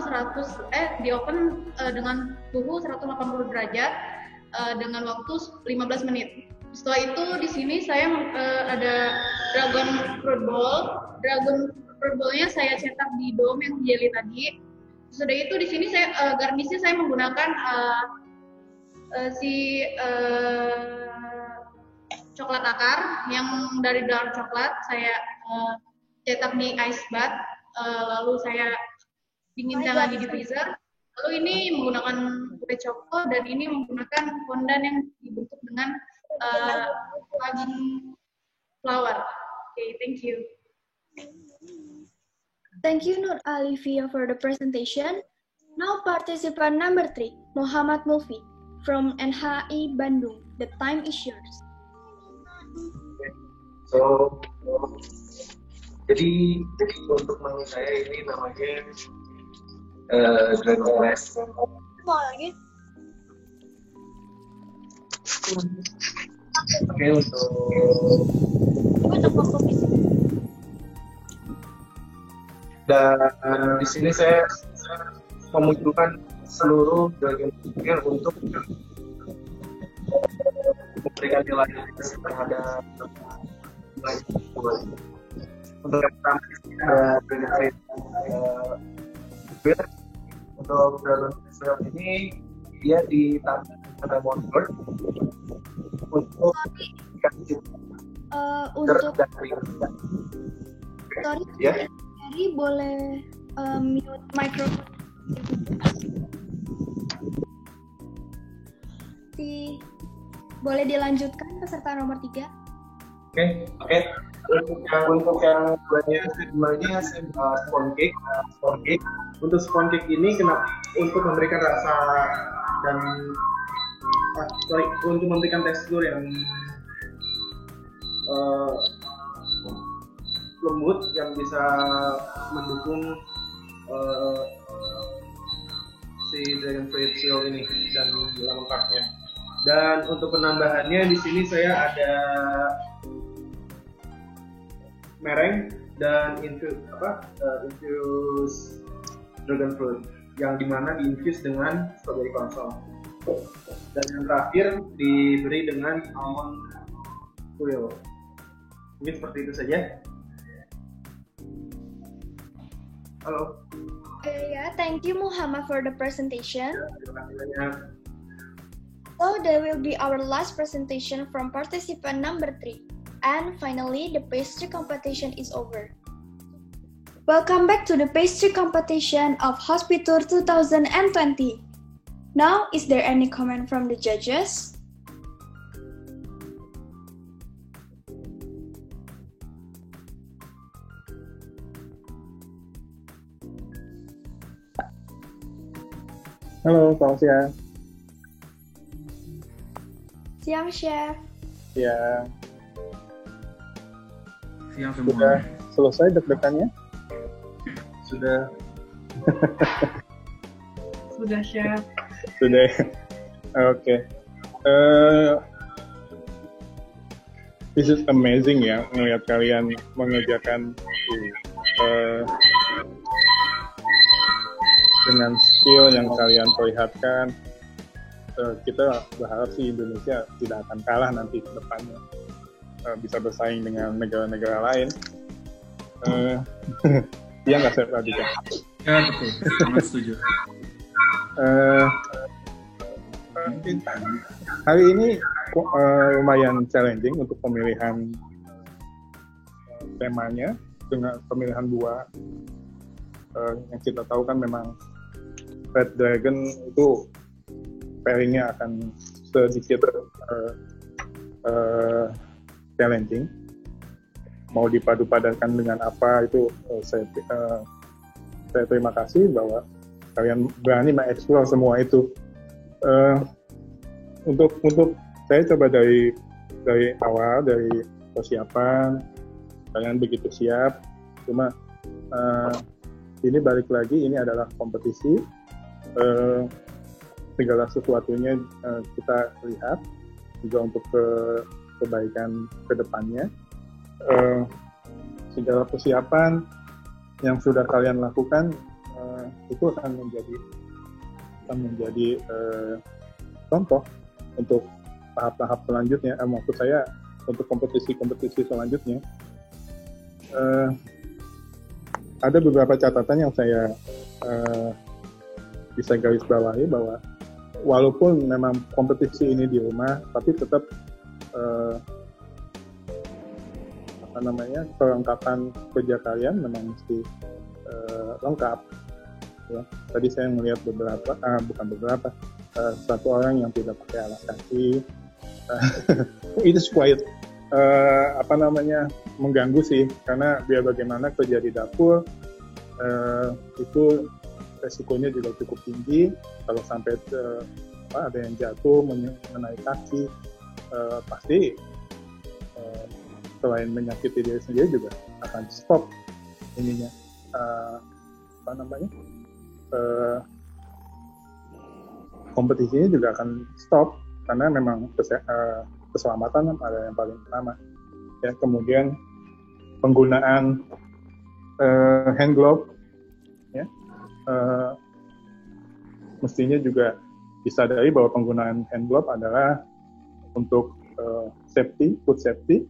dengan suhu 180 derajat dengan waktu 15 menit. Setelah itu di sini saya ada dragon fruit bowl. Dragon fruit bowl-nya saya cetak di dome yang jelly tadi. Sudah itu di sini saya garnishnya saya menggunakan coklat akar yang dari dark coklat. Saya cetak di ice bath, lalu saya dinginkan lagi di freezer. Lalu ini menggunakan kue choco dan ini menggunakan fondant yang dibentuk dengan lagi flour. Okay, thank you. Thank you Nur Alifia for the presentation. Now participant number 3, Muhammad Mulfi from NHI Bandung. The time is yours. Jadi untuk menu saya ini namanya Dragon Glass. Mau lagi? Oke, dan di sini saya memunculkan seluruh dragon fruit untuk memberikan nilai terhadap untuk yang pertama untuk dragon fruit ini dia ditambah lemon curd untuk untuk sorry ya. Jadi boleh mute microphone. Boleh dilanjutkan peserta nomor 3? Oke. Untuk yang sebenarnya sponge cake. Untuk sponge cake ini untuk memberikan rasa dan untuk memberikan tekstur yang lembut yang bisa mendukung si dragon fruit seal ini dan lengkapnya. Dan untuk penambahannya di sini saya ada meringue dan infused dragon fruit yang dimana diinfuse dengan strawberry console. Dan yang terakhir diberi dengan almond Will. Mungkin seperti itu saja. Halo. Yeah, thank you Muhammad for the presentation. Terima kasih banyak. So that will be our last presentation from participant number 3. And finally, the pastry competition is over. Welcome back to the pastry competition of Hospitur 2020. Now, is there any comment from the judges? Halo, selamat siang. Siang, Chef. Ya, Siang sudah semua. selesai deg-degannya? Sudah. Sudah, Chef. Sudah. Oke. This is amazing ya, melihat kalian mengerjakan dengan skill yang kalian perlihatkan. Kita berharap sih Indonesia tidak akan kalah nanti ke depannya, bisa bersaing dengan negara-negara lain. Iya nggak, Chef Radika? Ya betul, sangat setuju. Hari ini lumayan challenging untuk pemilihan temanya dengan pemilihan buah. Yang kita tahu kan memang Red Dragon itu pairingnya akan sedikit challenging. Mau dipadu-padankan dengan apa itu saya terima kasih bahwa kalian berani mengeksplor semua itu. Untuk saya coba dari awal, dari persiapan kalian begitu siap. Cuma ini balik lagi, ini adalah kompetisi. Segala sesuatunya kita lihat juga untuk kebaikan kedepannya. Segala persiapan yang sudah kalian lakukan itu akan menjadi contoh untuk tahap-tahap selanjutnya. Maksud saya untuk kompetisi-kompetisi selanjutnya. Ada beberapa catatan yang saya bisa garis bawahi bahwa walaupun memang kompetisi ini di rumah, tapi tetap kelengkapan kerja kalian memang mesti lengkap. Ya. Tadi saya melihat satu orang yang tidak pakai alas kaki. Itu quite mengganggu sih, karena biar bagaimana kerja di dapur itu resikonya juga cukup tinggi. Kalau sampai ada yang jatuh mengenai kaki, pasti selain menyakiti diri sendiri juga akan stop ininya kompetisinya juga akan stop, karena memang keselamatan ada yang paling utama. Ya, kemudian penggunaan hand glove, ya, mestinya juga disadari bahwa penggunaan hand glove adalah untuk food safety.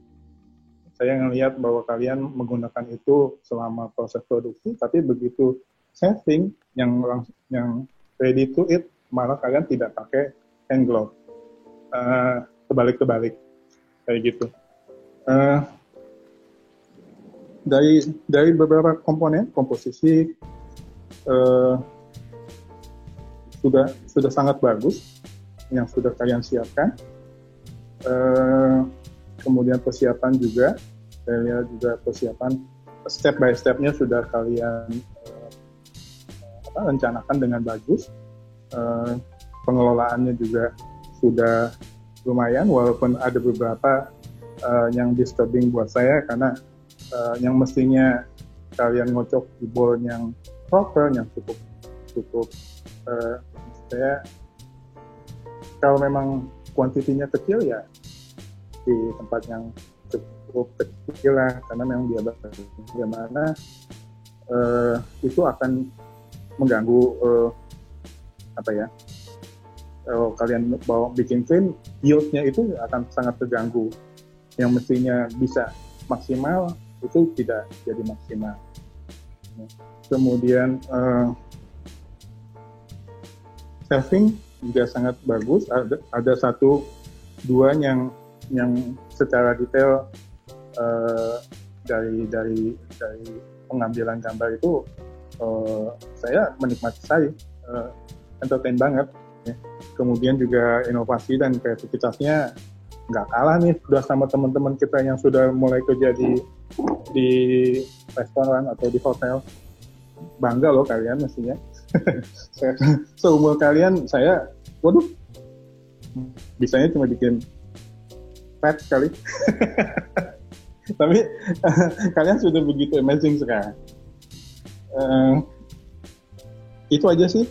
Saya ngelihat bahwa kalian menggunakan itu selama proses produksi, tapi begitu setting yang ready to eat, malah kalian tidak pakai hand glove. Kebalik kayak gitu. Dari beberapa komponen komposisi sudah sangat bagus yang sudah kalian siapkan. Kemudian persiapan juga, saya lihat juga persiapan step by step-nya sudah kalian rencanakan dengan bagus. Pengelolaannya juga sudah lumayan, walaupun ada beberapa yang disturbing buat saya, karena yang mestinya kalian ngocok di bowl yang proper, yang cukup saya kalau memang kuantitinya kecil ya di tempat yang cukup kecil lah, karena memang dia bagaimana itu akan mengganggu kalau kalian bikin krim, yield-nya itu akan sangat terganggu. yang mestinya bisa maksimal itu tidak jadi maksimal. Kemudian staffing juga sangat bagus. Ada 1-2 yang secara detail dari pengambilan gambar itu saya menikmati entertain banget. Ya. Kemudian juga inovasi dan kreativitasnya nggak kalah nih sudah sama teman-teman kita yang sudah mulai kerja di restoran atau di hotel. Bangga loh kalian mestinya. Seumur kalian saya, waduh, bisanya cuma bikin pet kali. Tapi kalian sudah begitu amazing sekarang. Itu aja sih.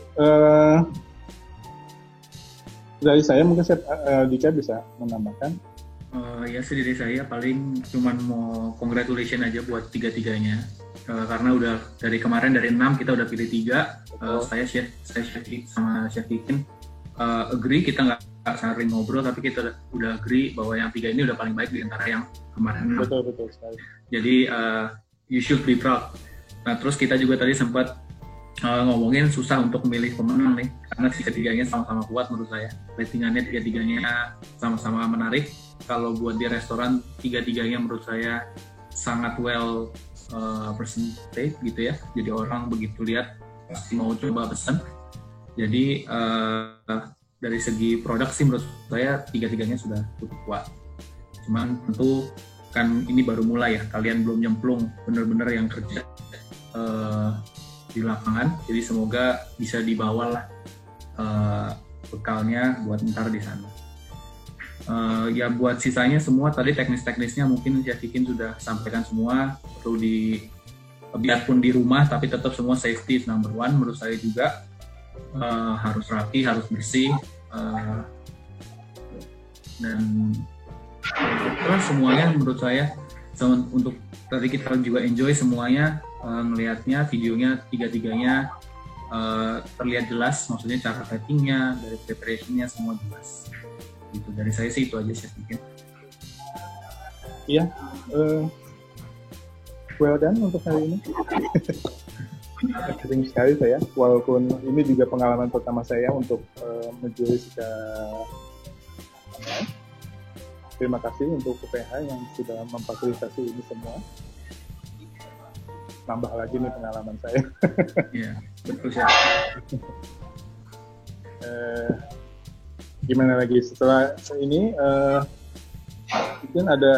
Dari saya mungkin Dika bisa menambahkan. Ya sendiri saya paling cuman mau congratulation aja buat tiga-tiganya. Karena udah dari kemarin dari 6 kita udah pilih 3. Saya sama Chef Kikin agree, kita nggak sering ngobrol tapi kita udah agree bahwa yang 3 ini udah paling baik di antara yang kemarin. Betul sekali. Jadi you should be proud. Nah terus kita juga tadi sempat ngomongin susah untuk memilih pemenang nih karena tiga-tiganya sama-sama kuat menurut saya. Ratingannya tiga-tiganya sama-sama menarik. Kalau buat di restoran tiga-tiganya menurut saya sangat well presented gitu ya. Jadi orang begitu lihat pasti mau coba pesan. Jadi dari segi produk sih menurut saya tiga-tiganya sudah cukup kuat. Cuman tentu kan ini baru mulai ya. Kalian belum nyemplung bener-bener yang kerja di lapangan, jadi semoga bisa dibawa lah bekalnya buat ntar di sana. Ya buat sisanya semua tadi teknis-teknisnya mungkin Chef Kikin sudah sampaikan semua, perlu biarpun di rumah tapi tetap semua safety is number one menurut saya juga. Harus rapi, harus bersih, dan terus semuanya menurut saya untuk tadi kita juga enjoy semuanya. Ngelihatnya videonya tiga-tiganya terlihat jelas, maksudnya cara settingnya, dari preparationnya semua jelas. Gitu dari saya sih itu aja sih mungkin. Iya, well done untuk hari ini. Sering sekali saya, walaupun ini juga pengalaman pertama saya untuk menjuri secara online. Terima kasih untuk UPH yang sudah memfasilitasi ini semua. Tambah lagi nih pengalaman saya. Iya, betul sih. Gimana lagi setelah ini? Mungkin ada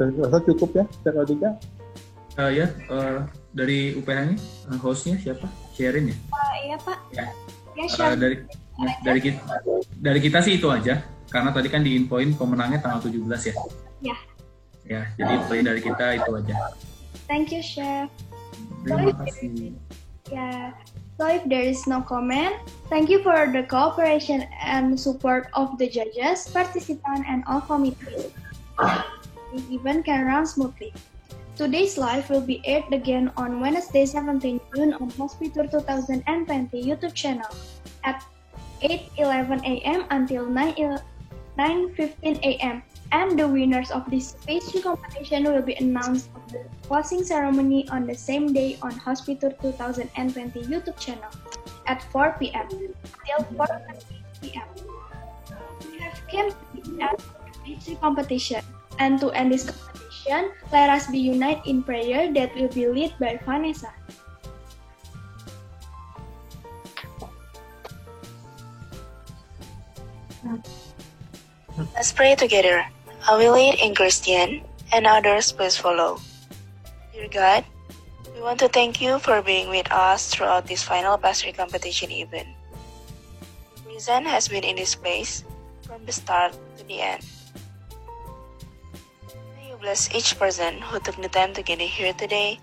rasa cukup ya, Cak Adika? Dari UPH-nya hostnya siapa? Sherin ya? Iya Pak. Ya. Ya, dari kita sih itu aja, karena tadi kan diinfoin pemenangnya tanggal 17 ya. Ya. Ya, jadi play dari kita itu aja. Thank you, Chef. Terima kasih. Yeah. So if there is no comment, thank you for the cooperation and support of the judges, participants, and all committees. The event can run smoothly. Today's live will be aired again on Wednesday, 17 June on Hospitur 2020 YouTube channel at 8:11 a.m. until 9:15 a.m. And the winners of this pastry competition will be announced at the closing ceremony on the same day on Hospitur 2020 YouTube channel at 4 p.m. till 4:30 p.m. We have came to the end of the pastry competition, and to end this competition, let us be united in prayer that will be led by Vanessa. Let's pray together. I will lead in Christian, and others please follow. Dear God, we want to thank you for being with us throughout this final pastry competition event. Your presence has been in this place from the start to the end. May you bless each person who took the time to get here today,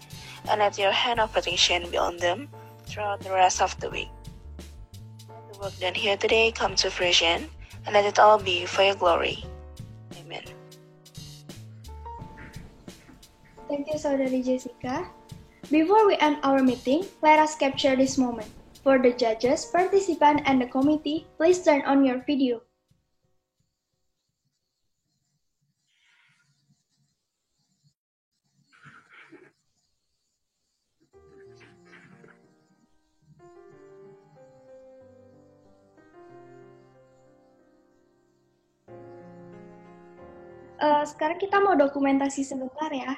and let your hand of protection be on them throughout the rest of the week. Let the work done here today come to fruition, and let it all be for your glory. Amen. Thank you, Saudari Jessica. Before we end our meeting, let us capture this moment. For the judges, participants, and the committee, please turn on your video. Sekarang kita mau dokumentasi sebentar ya.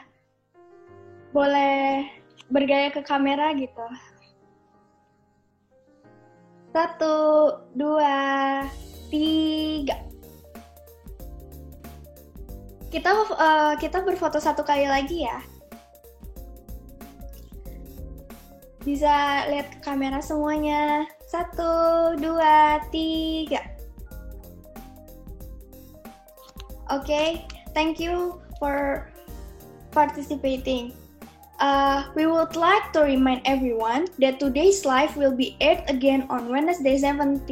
Boleh bergaya ke kamera gitu. 1, 2, 3. Kita berfoto 1 kali lagi ya. Bisa lihat ke kamera semuanya. 1, 2, 3. Okay, thank you for participating. We would like to remind everyone that today's live will be aired again on Wednesday 17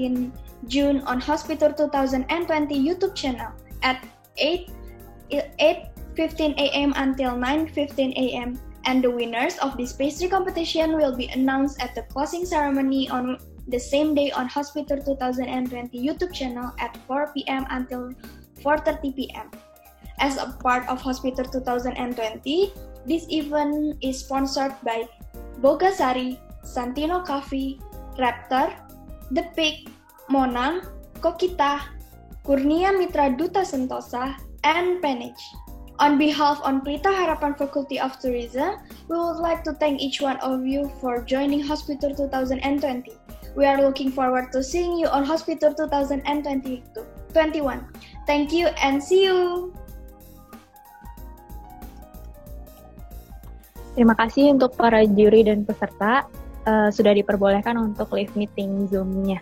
June on Hospital 2020 YouTube channel at 8:15 a.m. until 9:15 a.m. And the winners of this pastry competition will be announced at the closing ceremony on the same day on Hospital 2020 YouTube channel at 4 p.m. until 4:30 p.m. As a part of Hospital 2020, this event is sponsored by Bogasari, Santino Coffee, Raptor, The Pig, Monang, Kokita, Kurnia Mitra Duta Sentosa, and Penage. On behalf of Pelita Harapan Faculty of Tourism, we would like to thank each one of you for joining Hospital 2020. We are looking forward to seeing you on Hospital 2021. Thank you and see you! Terima kasih untuk para juri dan peserta sudah diperbolehkan untuk live meeting Zoom-nya.